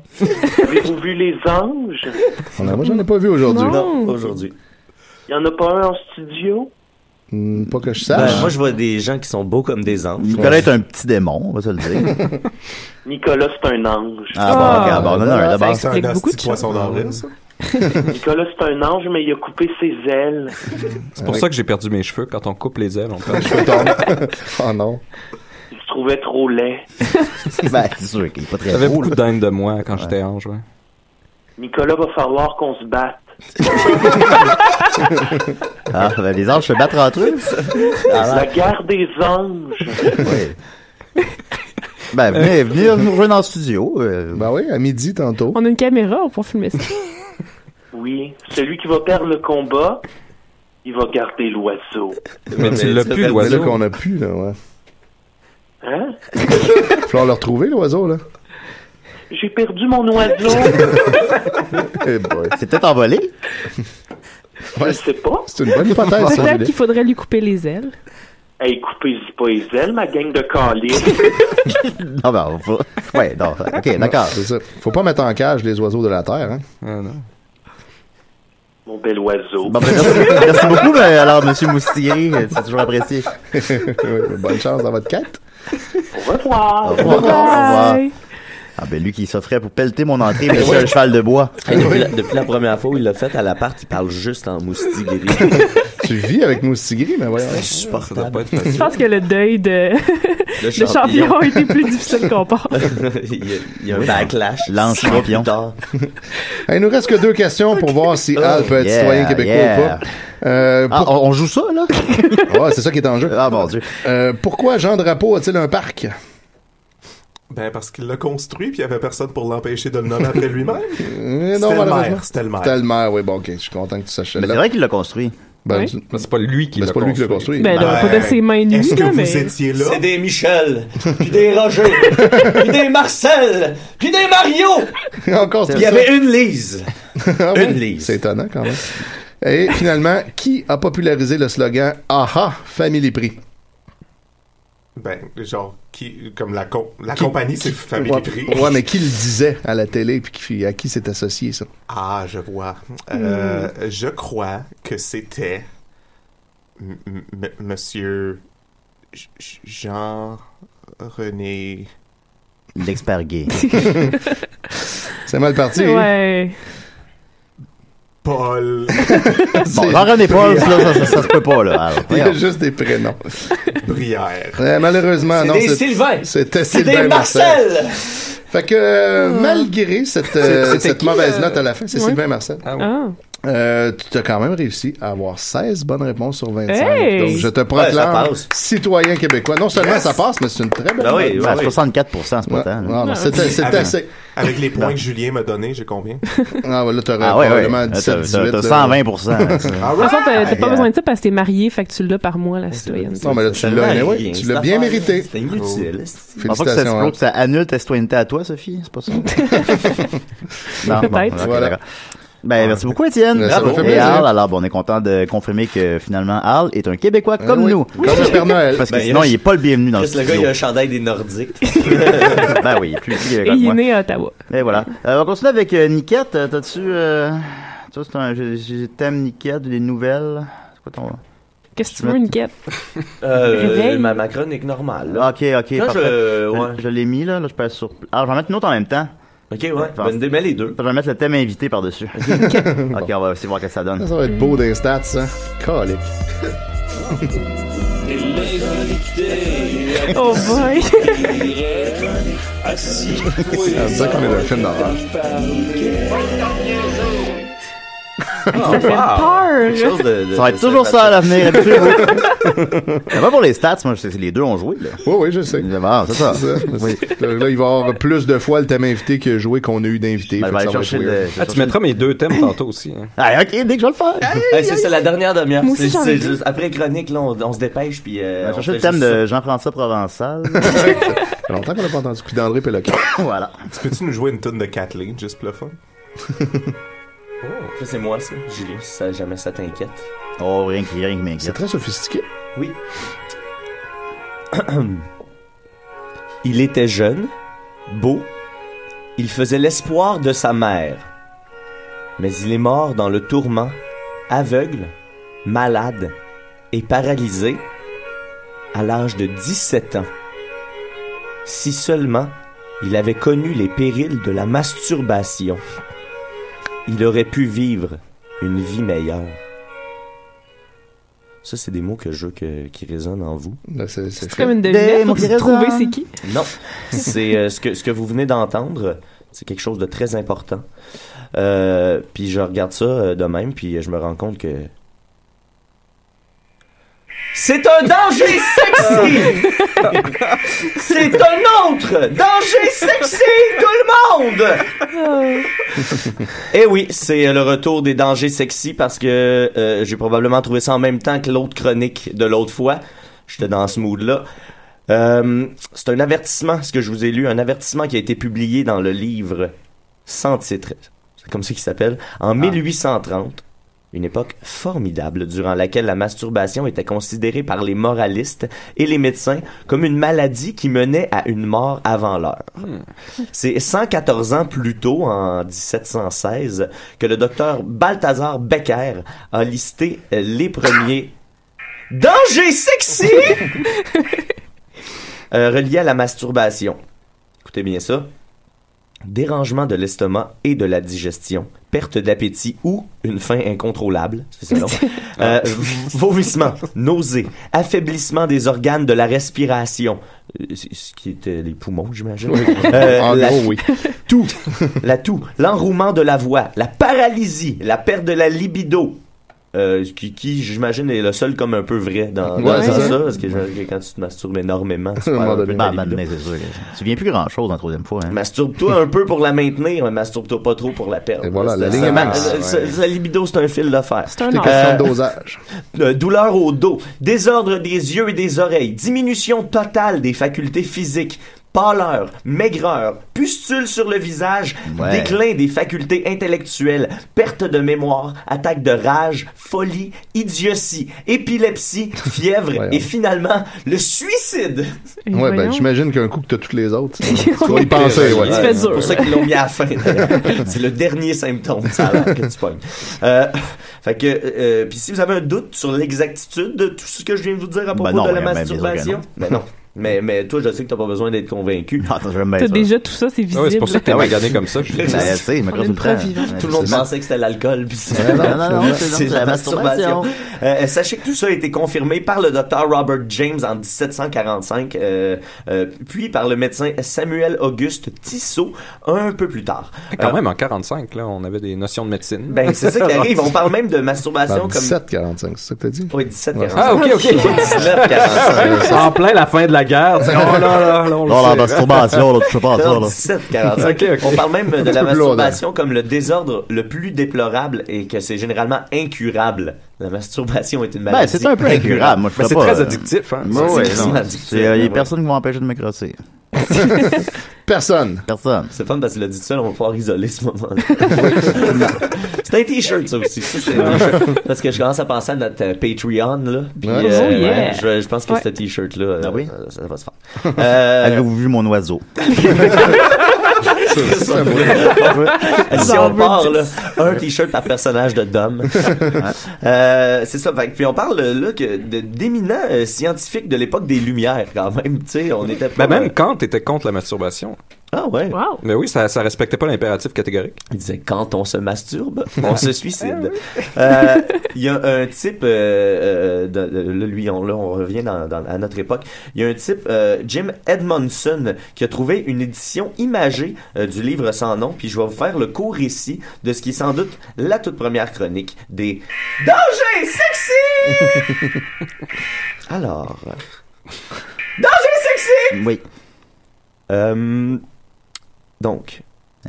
Avez-vous vu les anges? Moi, j'en ai pas vu aujourd'hui. Non, aujourd'hui. Il y en a pas un en studio? Pas que je sache. Moi, je vois des gens qui sont beaux comme des anges. Nicolas est un petit démon, on va se le dire. Nicolas, c'est un ange. Ah, bon, non, d'abord. C'est un hostie de poisson d'avril, ça. Nicolas, c'est un ange, mais il a coupé ses ailes. C'est pour ça que j'ai perdu mes cheveux. Quand on coupe les ailes, on perd les cheveux. Oh non. Il se trouvait trop laid. Ben, c'est sûr qu'il est pas très J'avais beau. beaucoup de haine de moi quand j'étais ange, ouais. Nicolas, va falloir qu'on se batte. Ben, les anges se battent entre eux. La guerre des anges. Oui. Ben, venez nous rejoindre dans le studio. Ben oui, à midi tantôt. On a une caméra pour filmer ça. Oui. Celui qui va perdre le combat, il va garder l'oiseau. Mais tu l'as plus, C'est là l'oiseau. qu'on a pu, là, ouais. Hein? Il va falloir le retrouver, l'oiseau, là. J'ai perdu mon oiseau. Eh boy. C'est peut-être envolé. Je sais pas. C'est une bonne hypothèse, ça, Peut-être Julie. qu'il faudrait lui couper les ailes. Hey, coupez-y pas les ailes, ma gang de calices. Non, ben, on va... Ouais, non, ok, d'accord. C'est ça. Faut pas mettre en cage les oiseaux de la terre, hein. Ah, non. Mon bel oiseau. Bon, ben, merci beaucoup, alors, monsieur Moustigri, c'est toujours apprécié. Bonne chance dans votre quête. Au revoir. Au revoir. Ah ben lui qui s'offrait pour pelleter mon entrée, mais c'est un cheval de bois. Hey, depuis la première fois où il l'a fait à l'appart, il parle juste en Moustigri. Tu vis avec Moustigri, mais voyons. C'est insupportable. Je pense que le deuil de champignon a été plus difficile qu'on pense. Il y a un backlash. L'ange champion. Il nous reste que 2 questions pour voir si Al peut être citoyen québécois ou pas. On joue ça, là? Ouais, c'est ça qui est en jeu. Ah, mon Dieu. Pourquoi Jean Drapeau a-t-il un parc? Ben, parce qu'il l'a construit, puis il y avait personne pour l'empêcher de le nommer après lui-même. Non, malheureusement. C'était le maire. C'était le maire, oui, bon, ok, je suis content que tu saches ça. Mais c'est vrai qu'il l'a construit. Ben, Oui. Mais c'est pas lui qui l'a c'est pas lui qui l'a construit. Ben, là, pas de ses mains nues, Est-ce que là, vous mais... étiez là? C'est des Michel, puis des Roger, puis des Marcel, puis des Mario. Encore Il y avait une Lise. Ah ouais? Une Lise. C'est étonnant quand même. Et finalement, qui a popularisé le slogan « Aha, Family Prix » ? Ben, genre, comme la compagnie, c'est Family Prix. Ouais, mais qui le disait à la télé, puis à qui c'est associé, ça? Ah, je vois. Je crois que c'était Monsieur Jean-René... L'expert gay. C'est mal parti. Ouais. Paul. Bon, Jean-René Paul, ça se peut pas, là. Alors, il y a juste des prénoms. Brière. Malheureusement, non. C'est des Sylvain. C'était C'est Sylvain des Marcel. Fait que, malgré cette mauvaise note à la fin, c'est Sylvain Marcel. Ah oui. Tu as quand même réussi à avoir 16 bonnes réponses sur 25. Hey! Donc, je te proclame citoyen québécois. Non seulement ça passe, mais c'est une très belle note. 64%, c'est pas tant. Non, c'est assez. Avec les points que Julien m'a donnés, j'ai combien? Ah, là, t'aurais probablement 17-18. T'as 120%. De toute façon, t'as pas besoin de ça parce que t'es marié, fait que tu l'as par mois, la citoyenneté. Non, mais là, tu l'as, tu l'as bien mérité. C'était inutile. Félicitations. Ça annule ta citoyenneté à toi, Sophie? C'est pas ça? Non, peut-être. Voilà. Ben, merci beaucoup, Étienne. Ça me fait Et plaisir. Al, alors, on est content de confirmer que finalement, Al est un Québécois comme nous. Comme le Père Noël. Parce que sinon, il est pas le bienvenu dans le studio. Le gars, il a un chandail des Nordiques. Ben oui, plus Et il est né à Ottawa. Et voilà. On va continuer avec Niquette. T'as-tu, toi, t'aimes Niquette, des nouvelles? C'est quoi ton... Qu'est-ce que tu veux, Niquette? Ma chronique normale. Là. Ok, Là, parfait. Je l'ai mis, là. Je passe sur... Alors, je vais en mettre une autre en même temps. Ok, ouais. Ben, démets les deux. Je vais mettre le thème invité par-dessus. Ok, on va essayer de voir ce que ça donne. Ça va être beau des stats, ça. Calique. Oh boy! C'est ça qu'on est dans le film d'horreur. Ça fait peur! Ça va être toujours ça à l'avenir. C'est pas pour les stats, moi, les deux ont joué, là. Oui, je sais. Ah, c'est ça. Oui. Là, il va y avoir plus de fois le thème invité que joué qu'on a eu d'invité. Ben, tu mettras mes deux thèmes tantôt aussi. Hein. Ah, ok, dès que je vais le faire. C'est la dernière demi-heure. Moi aussi, C'est juste après chronique, là, on se dépêche, puis on va chercher le thème de Jean-François Provençal. Ça fait longtemps qu'on n'a pas entendu coup d'André Péloquin. Voilà. Peux-tu nous jouer une toune de Kathleen, juste pour le fun? Ça, c'est moi, ça, Julien, si jamais ça t'inquiète. Oh, rien qui m'inquiète. C'est très sophistiqué. Oui. Il était jeune, beau, il faisait l'espoir de sa mère. Mais il est mort dans le tourment, aveugle, malade et paralysé à l'âge de 17 ans. Si seulement il avait connu les périls de la masturbation, il aurait pu vivre une vie meilleure. Ça, c'est des mots qui résonnent en vous. C'est comme une devinette. Faut que trouver c'est qui. Non, c'est ce que vous venez d'entendre. C'est quelque chose de très important. Puis je regarde ça de même, puis je me rends compte que c'est un danger sexy! C'est un autre danger sexy, tout le monde! Eh oui, c'est le retour des dangers sexy parce que j'ai probablement trouvé ça en même temps que l'autre chronique de l'autre fois. J'étais dans ce mood-là. C'est un avertissement, ce que je vous ai lu, un avertissement qui a été publié dans le livre sans titre. C'est comme ça qu'il s'appelle. En 1830. Une époque formidable durant laquelle la masturbation était considérée par les moralistes et les médecins comme une maladie qui menait à une mort avant l'heure. C'est 114 ans plus tôt, en 1716, que le docteur Balthazar Becker a listé les premiers dangers sexy reliés à la masturbation. Écoutez bien ça. Dérangement de l'estomac et de la digestion, perte d'appétit ou une faim incontrôlable, c'est ça long, vomissement, nausées, affaiblissement des organes de la respiration, ce qui était les poumons, j'imagine. Oui. La toux, l'enrouement de la voix, la paralysie, la perte de la libido. Qui j'imagine est le seul comme un peu vrai dans ça, parce que quand tu te masturbes énormément, tu perds un peu de ta libido. C'est sûr, tu viens plus grand chose en troisième fois. Hein. Masturbe-toi un peu pour la maintenir, mais masturbe-toi pas trop pour la perdre. Et voilà, la ligne est mince. La libido, c'est un fil de fer. C'est un question de dosage. Douleur au dos, désordre des yeux et des oreilles, diminution totale des facultés physiques, pâleur, maigreur, pustule sur le visage, déclin des facultés intellectuelles, perte de mémoire, attaque de rage, folie, idiotie, épilepsie, fièvre et finalement le suicide. Ouais, ben j'imagine qu'un coup que t'as toutes les autres, tu vas y penser. C'est pour ça qu'ils l'ont mis à la fin. C'est le dernier symptôme, ça a l'air que tu pognes. Fait que, puis si vous avez un doute sur l'exactitude de tout ce que je viens de vous dire à propos de la masturbation, ben non. Mais toi, je sais que t'as pas besoin d'être convaincu. T'as déjà tout ça, c'est visible. C'est pour ça que t'es magané comme ça. Tout le monde pensait que c'était l'alcool. Puis non, c'est la masturbation. Sachez que tout ça a été confirmé par le docteur Robert James en 1745, puis par le médecin Samuel Auguste Tissot un peu plus tard. Quand même, en 45, là, on avait des notions de médecine. Ben, c'est ça qui arrive. On parle même de masturbation comme... 1745, c'est ça que t'as dit? Oui, 1745. Ah, ok. 1945. En plein la fin de la guerre. Oh là, la masturbation, je sais pas ça, là. 1745. Okay. On parle même de la masturbation comme le désordre le plus déplorable et que c'est généralement incurable. La masturbation est une maladie. Ben, c'est un peu incurable. Moi, c'est très addictif, hein. Il y a personne qui va m'empêcher de me crosser. Personne. C'est fun parce qu'il a dit ça, on va pouvoir isoler ce moment-là. C'est un t-shirt, ça aussi. C'est un t-shirt. Parce que je commence à penser à notre Patreon, là. Puis, je pense que ce t-shirt-là, ça va se faire. Avez-vous vu mon oiseau? Si on part, là, un t-shirt par personnage de Dom. C'est ça. Puis on parle là d'éminents scientifiques de l'époque des Lumières, quand même. Tu sais, on était pas. Même Kant était contre la masturbation. Ah ouais. Wow. Mais oui, ça respectait pas l'impératif catégorique. Il disait quand on se masturbe, on se suicide. Il y a un type, lui, on revient à notre époque. Il y a un type, Jim Edmondson, qui a trouvé une édition imagée du livre sans nom. Puis je vais vous faire le court récit de ce qui est sans doute la toute première chronique des dangers sexy. Alors, danger sexy. Oui. Donc,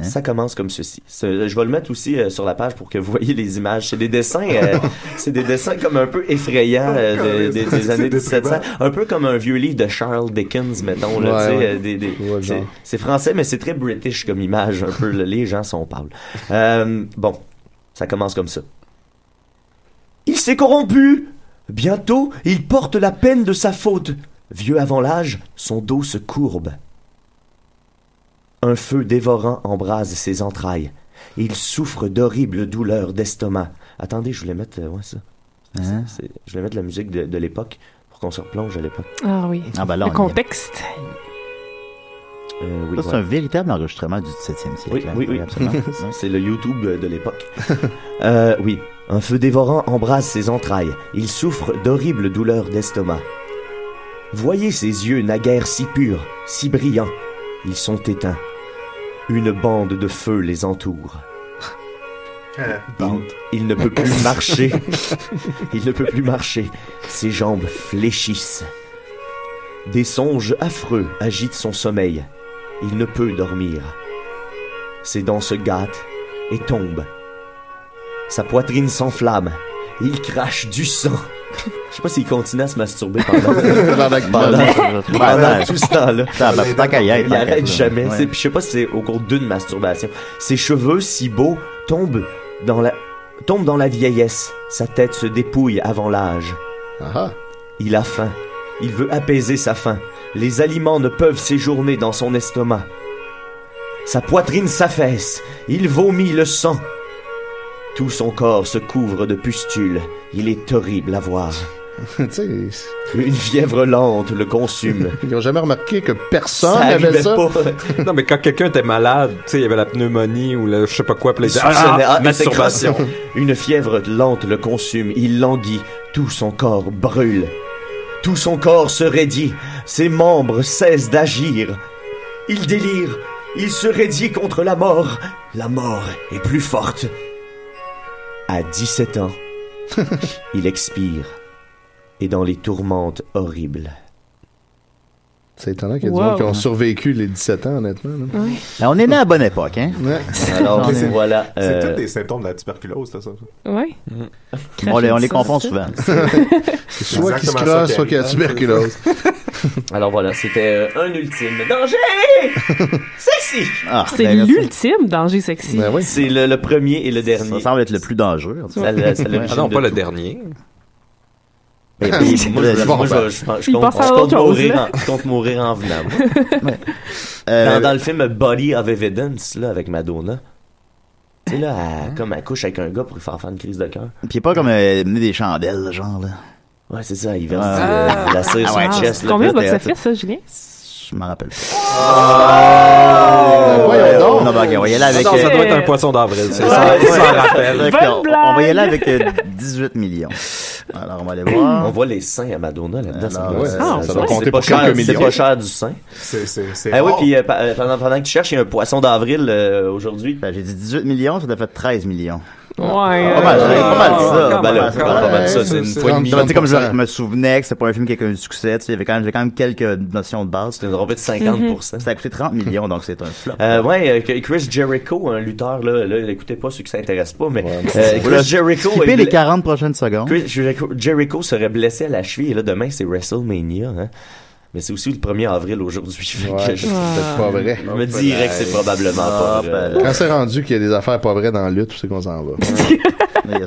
ça commence comme ceci. Je vais le mettre aussi sur la page pour que vous voyez les images. C'est des dessins, comme un peu effrayants des années 1700, un peu comme un vieux livre de Charles Dickens, mettons. Là, c'est français, mais c'est très british comme image, un peu. Les gens sont pâles. Bon, ça commence comme ça. Il s'est corrompu. Bientôt, il porte la peine de sa faute. Vieux avant l'âge, son dos se courbe. Un feu dévorant embrase ses entrailles. Il souffre d'horribles douleurs d'estomac. Attendez, je voulais mettre ça. Je voulais mettre la musique de l'époque pour qu'on se replonge à l'époque. Ah oui. Le contexte. Oui, c'est un véritable enregistrement du 17e siècle. Oui, absolument. C'est le YouTube de l'époque. Oui. Un feu dévorant embrase ses entrailles. Il souffre d'horribles douleurs d'estomac. Voyez ses yeux naguère si purs, si brillants. Ils sont éteints. Une bande de feu les entoure. Il ne peut plus marcher. Il ne peut plus marcher. Ses jambes fléchissent. Des songes affreux agitent son sommeil. Il ne peut dormir. Ses dents se gâtent et tombent. Sa poitrine s'enflamme. Il crache du sang. Je sais pas s'il continue à se masturber pendant tout ce temps-là. Il arrête jamais. Puis je sais pas si c'est au cours d'une masturbation. Ses cheveux si beaux tombent dans la vieillesse. Sa tête se dépouille avant l'âge. Il a faim. Il veut apaiser sa faim. Les aliments ne peuvent séjourner dans son estomac. Sa poitrine s'affaisse. Il vomit le sang. Tout son corps se couvre de pustules. Il est horrible à voir. Une fièvre lente le consume. Ils n'ont jamais remarqué que personne n'avait ça. Non, mais quand quelqu'un était malade, tu sais, il y avait la pneumonie ou le je sais pas quoi, puis masturbation. Une fièvre lente le consume. Il languit. Tout son corps brûle. Tout son corps se raidit. Ses membres cessent d'agir. Il délire. Il se raidit contre la mort. La mort est plus forte. À 17 ans, il expire. Et dans les tourmentes horribles. C'est étonnant qu'il y a des gens qui ont survécu les 17 ans, honnêtement. Oui. On est né à la bonne époque, hein? Ouais. Alors, voilà. C'est tous des symptômes de la tuberculose, c'est ça? Oui. On les confond souvent. C'est soit qu'il se crosse, soit qu'il y a la tuberculose. Alors voilà, c'était un ultime danger sexy. C'est l'ultime danger sexy. Ben oui. C'est le premier et le dernier. Ça semble être le plus dangereux. Ah non, pas le dernier. Moi, je compte mourir en venant. Dans le film Body of Evidence, là, avec Madonna. Tu sais, là, elle couche avec un gars pour lui faire une crise de cœur. Puis il est pas comme mener des chandelles, genre, là. Ouais, c'est ça, il verse la cire sur le chest. Combien va ça faire, ça, Julien? Je m'en rappelle pas. Voyons donc. Non, on va y aller avec... Non, ça doit être un poisson d'avril, c'est ça. Ça rappelle. On va y aller avec 18 millions. Alors, on va aller voir. On voit les seins à Madonna là-dedans. Ça doit compter pour quelques millions. C'est pas cher du sein. C'est oui, puis pendant que tu cherches, il y a un poisson d'avril aujourd'hui. J'ai dit 18 millions, ça doit faire 13 millions. Ouais. Pas mal ça. Pas mal ça. C'est une poignée de millions. Comme je me souvenais que c'était pas un film qui a eu un succès, il y avait quand même quelques notions de base. C'était une rompée de 50%. Ça a coûté 30 millions, donc c'est un flop. Chris Jericho, un lutteur, là, écoutez pas ceux qui s'intéressent pas, mais Chris Jericho... Skipper les 40 prochaines secondes. Chris Jericho serait blessé à la cheville, et là, demain, c'est WrestleMania, hein. Mais c'est aussi le 1er avril aujourd'hui. C'est peut-être pas vrai. Je me dirais que c'est probablement pas vrai. Quand c'est rendu qu'il y a des affaires pas vraies dans la lutte, c'est qu'on s'en va. Mais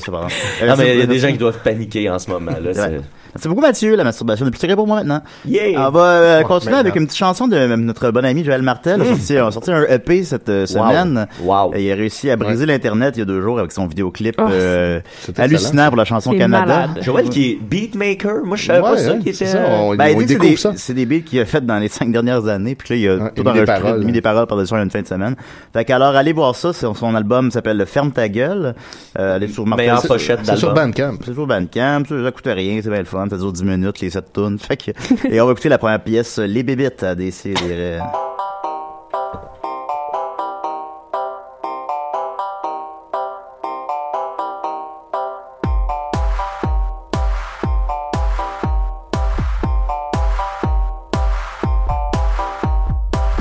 il y a des gens qui doivent paniquer en ce moment. Là, Merci beaucoup, Mathieu. La masturbation n'est plus secret pour moi maintenant. Yeah! On va continuer avec une petite chanson de notre bon ami Joël Martel. Il a sorti un EP cette semaine. Wow. Et il a réussi à briser l'Internet il y a 2 jours avec son vidéoclip hallucinant pour la chanson Canada. Malade. Joël qui est beatmaker. Moi, je savais pas ça qui était... On découvre ça. C'est des beats qu'il a fait dans les 5 dernières années. Puis là, il a tout enregistré, mis des paroles par-dessus une fin de semaine. Fait qu'alors, allez voir ça. Son album s'appelle Ferme ta gueule. Allez sur Martel. Mais en pochette d'album. C'est sur Bandcamp. C'est sur Bandcamp. Ça coûte rien. C'est bien le fun. Ça dure 10 minutes, les 7 tunes. Fait que, et on va écouter la première pièce, Les Bébites à Décideret.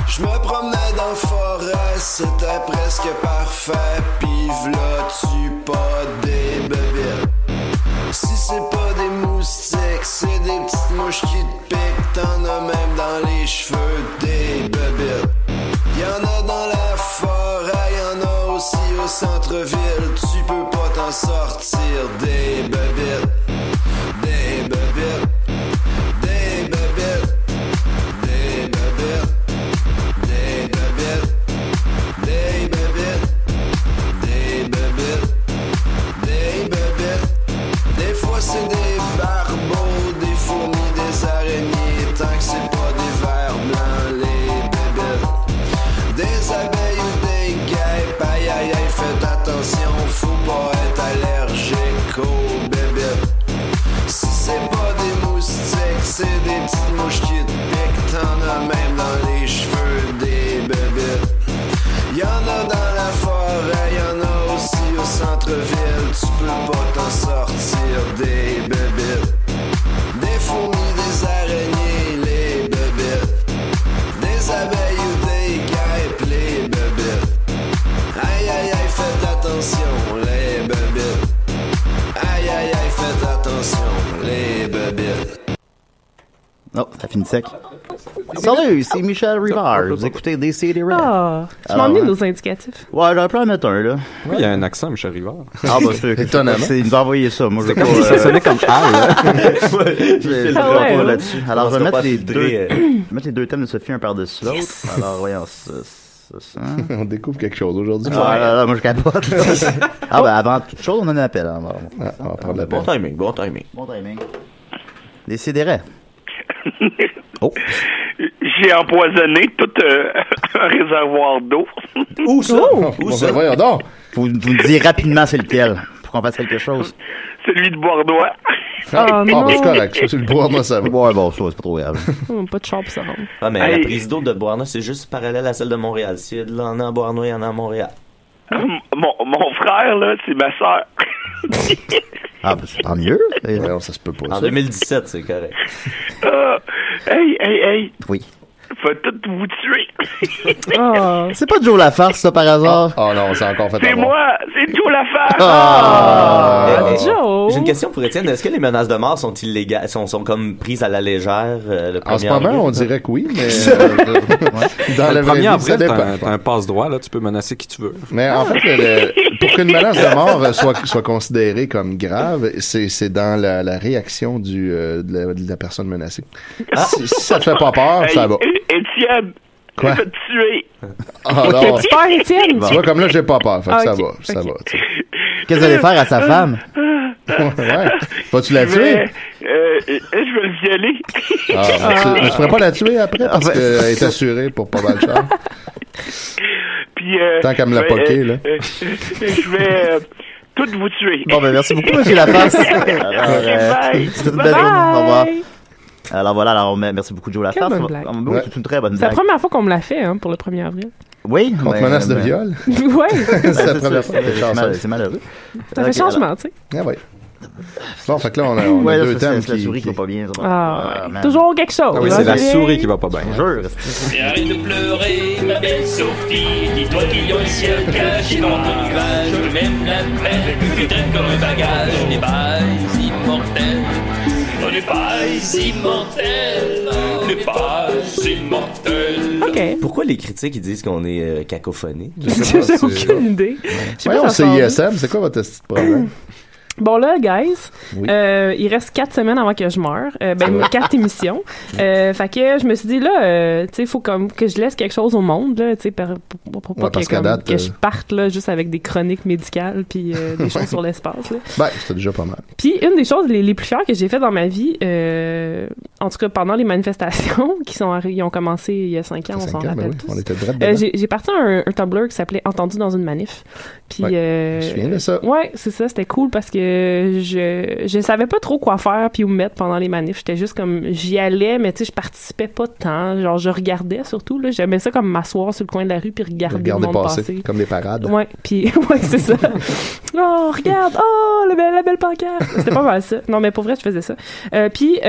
Je me promenais dans la forêt, c'était presque parfait. Pis v'là-tu pas des bébites? Si c'est pas des moustiques, c'est des petites mouches qui te piquent. T'en as même dans les cheveux des bébites. Y'en a dans la forêt, y'en a aussi au centre-ville. Tu peux pas t'en sortir des bébites. Des bébites. Des bébites. Des bébites. Des bébites. Des bébites. Des bébites. Des bébites. Des fois c'est des barbeaux, des fourmis, des araignées. Tant que c'est pas des vers blancs, les bébites. Des abeilles ou des guêpes, aïe aïe aïe, faites attention, faut pas être allergique aux bébites. Si c'est pas des moustiques, c'est des petites mouches qui te piquent. T'en as même dans les cheveux des bébites. Y'en a dans la forêt, y'en a aussi au centre-ville. Tu peux pas t'en sortir des bébites. Des fourmis, des araignées, les bébites. Des abeilles ou des guêpes, les bébites. Aïe aïe aïe, faites attention, les bébites. Aïe aïe aïe, faites attention, les bébites. Oh, ça finit sec. Salut, c'est Michel Rivard. Vous écoutez Décideret. Ah, tu m'as emmené nos indicatifs. Ouais, j'aurais pu en mettre un, là. Oui, il y a un accent, Michel Rivard. Ah, bah, c'est étonnamment. Il nous a envoyé ça. Moi, je vais pas. Ça sonnait comme Al. Je pas là-dessus. Alors, je vais mettre les deux thèmes de Sophie un par-dessus l'autre. Alors, voyons ça. On découvre quelque chose aujourd'hui. Là, moi, je capote. Ah, ben, avant toute chose, on a un appel. On va prendre l'appel. Bon timing. Décideret. Oh. J'ai empoisonné tout un réservoir d'eau. Où ça? Où ça? Voyons donc. Vous nous direz rapidement c'est lequel, pour qu'on fasse quelque chose. Celui de Bordeaux. Non. C'est correct. Ça, c'est le Bournois, ça va. Ouais, bon, ça, c'est pas trop grave. Pas de char pour ça. Ah, mais la prise d'eau de Bournois, c'est juste parallèle à celle de Montréal. S'il y a de l'en a à Bournois, il y en a à Montréal. Mon frère, là, c'est ma soeur. Ah, ben, c'est tant mieux. Non, ça se peut pas. En 2017, c'est correct. Hey. Oui. Faut tout vous tuer. C'est pas Joe Lafarce, ça, par hasard? Oh non, c'est encore fait. C'est moi, c'est Joe Lafarce. Joe. J'ai une question pour Étienne. Est-ce que les menaces de mort sont illégales, sont comme prises à la légère? En ce moment, on dirait que oui, mais dans le 1er avril, t'as un passe-droit, là, tu peux menacer qui tu veux. Mais en fait, pour qu'une menace de mort soit considérée comme grave, c'est dans la réaction de la personne menacée. Si ça te fait pas peur, ça va. Étienne, quoi? Je vais te tuer. Alors, tu peur, Étienne? Tu vois, comme là, j'ai pas peur. Fait que ça va. Qu'est-ce que vous allez faire à sa femme? Ouais. Vas-tu la tuer? Je vais le violer. Mais tu pourrais pas la tuer après parce qu'elle est assurée pour pas mal cher. Puis, tant qu'à me la poquer, là. Je vais toutes vous tuer. Bon, ben merci beaucoup, monsieur Laface. C'est une belle journée. Au revoir. Alors voilà, merci beaucoup Joe Laface. C'est une très bonne blague. C'est la première fois qu'on me l'a fait pour le 1er avril. Oui. On te menace de viol? Oui. C'est la première fois. C'est malheureux. Ça fait changement, tu sais. Ah oui. Bon, fait que là, on a deux thèmes qui... la souris qui va pas bien. Toujours quelque chose. Ah oui, c'est la souris qui va pas bien. Jure. Et arrête de pleurer, ma belle Sophie. Dis-toi qu'il y a un ciel caché dans ton nuage. Même la mer tu traînes comme un bagage. On n'est pas immortel. On n'est pas immortel. On n'est pas immortel. OK. Pourquoi les critiques ils disent qu'on est cacophonique? J'ai aucune idée. Voyons, c'est ISM. C'est quoi votre problème? Bon là, guys, il reste 4 semaines avant que je meure. 4 émissions. Fait que je me suis dit là, tu sais, il faut comme que je laisse quelque chose au monde là, tu sais, pour pas que je parte là juste avec des chroniques médicales puis des choses sur l'espace là. Ben, c'était déjà pas mal. Puis une des choses les plus fières que j'ai fait dans ma vie, en tout cas pendant les manifestations ils ont commencé il y a 5 ans, on s'en rappelle tous. On était j'ai parti un Tumblr qui s'appelait Entendu dans une manif. Puis je me souviens de ça. Ouais, c'est ça, c'était cool parce que je savais pas trop quoi faire puis où me mettre pendant les manifs. J'étais juste comme j'y allais, mais tu sais je participais pas tant. Genre je regardais surtout là. J'aimais ça comme m'asseoir sur le coin de la rue puis regarder le monde passer. Comme les parades. Ouais, puis ouais c'est ça. Oh regarde, la belle pancarte. C'était pas mal ça. Non mais pour vrai je faisais ça. Puis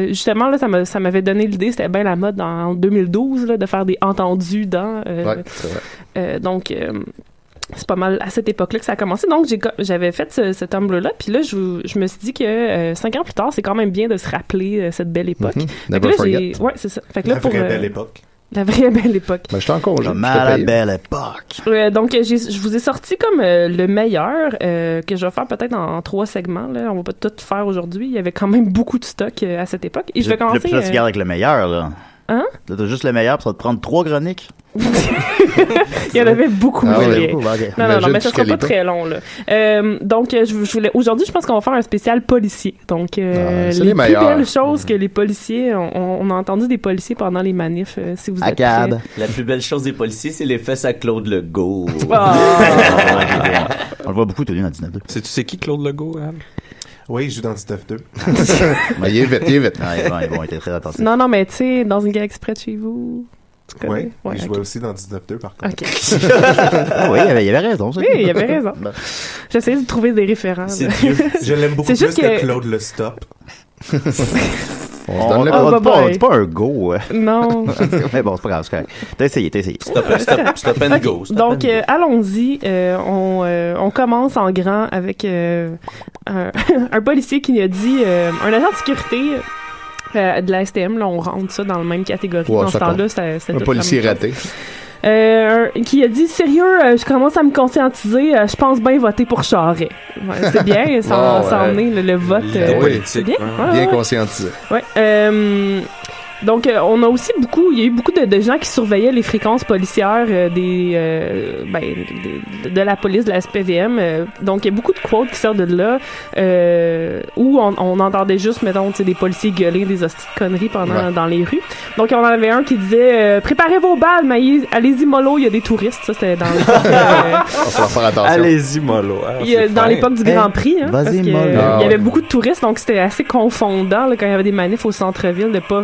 justement là ça m'avait donné l'idée. C'était bien la mode en 2012 là de faire des entendus dans. Ouais, c'est vrai. Donc c'est pas mal à cette époque-là que ça a commencé. Donc, j'avais fait ce Tumblr-là. Puis là, je me suis dit que 5 ans plus tard, c'est quand même bien de se rappeler cette belle époque. Never forget. Ouais, c'est ça. Fait que là, la vraie belle époque. La vraie belle époque. Ben, j'étais encore jeune. La belle époque. Donc, je vous ai sorti comme le meilleur que je vais faire peut-être en 3 segments. Là. On va pas tout faire aujourd'hui. Il y avait quand même beaucoup de stock à cette époque. Et je vais commencer... Puis là, tu gardes avec le meilleur, là. Hein? Là, t'as juste le meilleur, puis ça va te prendre 3 chroniques. Il y en avait beaucoup. Non, mais ça sera pas très long, là. Donc, je voulais... Aujourd'hui, je pense qu'on va faire un spécial policier. Donc, les plus belles choses que les policiers... On a entendu des policiers pendant les manifs, si vous êtes prêts. La plus belle chose des policiers, c'est les fesses à Claude Legault. On le voit beaucoup, tenu dans 19-2. Tu sais qui, Claude Legault, Anne? Oui, il joue dans 19-2. Il est vite. Ils vont être très attentifs. Non, mais tu sais, dans une galaxie près de chez vous... Oui, il jouait aussi dans 19-2, par contre. OK. Oui, il avait raison. Ça. Oui, il avait raison. J'essayais de trouver des références. C'est Dieu. Je l'aime beaucoup plus que Claude Le Stop. On c'est pas un go. Non. Mais bon, c'est pas grave, c'est correct. T'as essayé. Stop and go. Donc, allons-y. On commence en grand avec un policier qui a dit un agent de sécurité de la STM, là, on rentre ça dans la même catégorie. Dans ce temps-là, c'était un policier raté. Qui a dit sérieux, je commence à me conscientiser, je pense bien voter pour Charest. Ouais, c'est bien, ça en est le vote politique. Bien, bien conscientisé. Ouais. Donc, on a aussi il y a eu beaucoup de gens qui surveillaient les fréquences policières de la police, de la SPVM. Donc, il y a beaucoup de quotes qui sortent de là, où on entendait juste, mettons, des policiers gueuler des hosties de conneries dans les rues. Donc, on en avait un qui disait préparez vos balles, mais allez-y mollo, il y a des touristes. Ça, c'était dans l'époque. On va faire attention. Allez-y mollo. Dans l'époque du Grand Prix, parce qu'il y avait beaucoup de touristes, donc c'était assez confondant là, quand il y avait des manifs au centre-ville de pas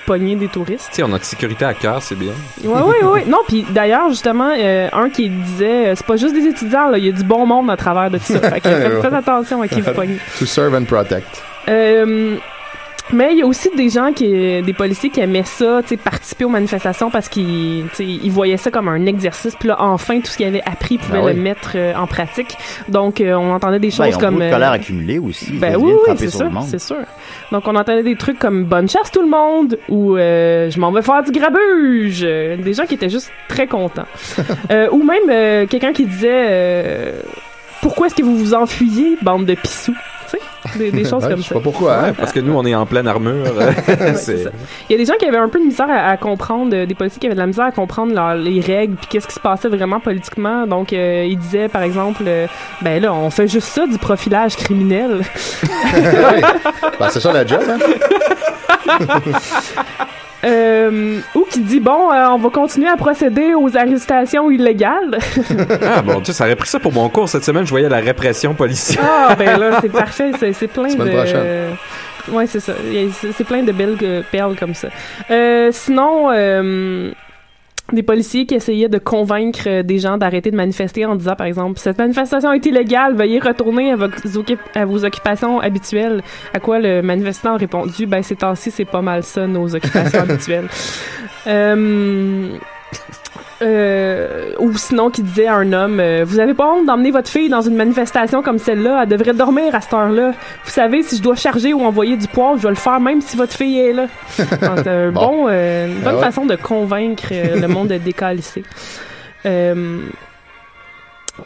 pogner des touristes. Tu sais, on a de sécurité à cœur, c'est bien. Oui. Non, puis d'ailleurs, justement, un qui disait, c'est pas juste des étudiants, là, il y a du bon monde à travers de tout ça. Fait que faites attention à qui vous pognez. To serve and protect. Mais il y a aussi des policiers qui aimaient ça, tu sais, participer aux manifestations parce qu'ils voyaient ça comme un exercice. Puis là, enfin, tout ce qu'ils avaient appris, ils pouvaient le mettre en pratique. Donc, on entendait des choses comme... beaucoup de colère accumulée aussi. Oui, c'est sûr. Donc, on entendait des trucs comme « Bonne chasse tout le monde » ou « Je m'en vais faire du grabuge ». Des gens qui étaient juste très contents. Ou même quelqu'un qui disait « Pourquoi est-ce que vous vous enfuyez, bande de pissous ?» Des choses comme ça. Je sais pas pourquoi. Ouais, parce que nous, on est en pleine armure. C'est ça. Il y a des gens qui avaient un peu de misère à comprendre, des policiers qui avaient de la misère à comprendre les règles puis qu'est-ce qui se passait vraiment politiquement. Donc, ils disaient, par exemple, ben là, on fait juste ça, du profilage criminel. Ben, c'est ça la job, hein? Ou qui dit, bon, on va continuer à procéder aux arrestations illégales. Ah bon, tu sais, ça aurait pris ça pour mon cours. Cette semaine, je voyais la répression policière. Ah, ben là, c'est parfait. C'est plein Semaine de... prochaine. Ouais, c'est ça. C'est plein de belles perles comme ça. Sinon... des policiers qui essayaient de convaincre des gens d'arrêter de manifester en disant, par exemple, cette manifestation est illégale, veuillez retourner à vos occupations habituelles. À quoi le manifestant a répondu, ben ces temps-ci, c'est pas mal ça, nos occupations habituelles. Ou sinon qui disait à un homme, vous avez pas honte d'emmener votre fille dans une manifestation comme celle-là, elle devrait dormir à cette heure-là. Vous savez, si je dois charger ou envoyer du poivre, je vais le faire même si votre fille est là. C'est une bonne façon de convaincre le monde de décalisser.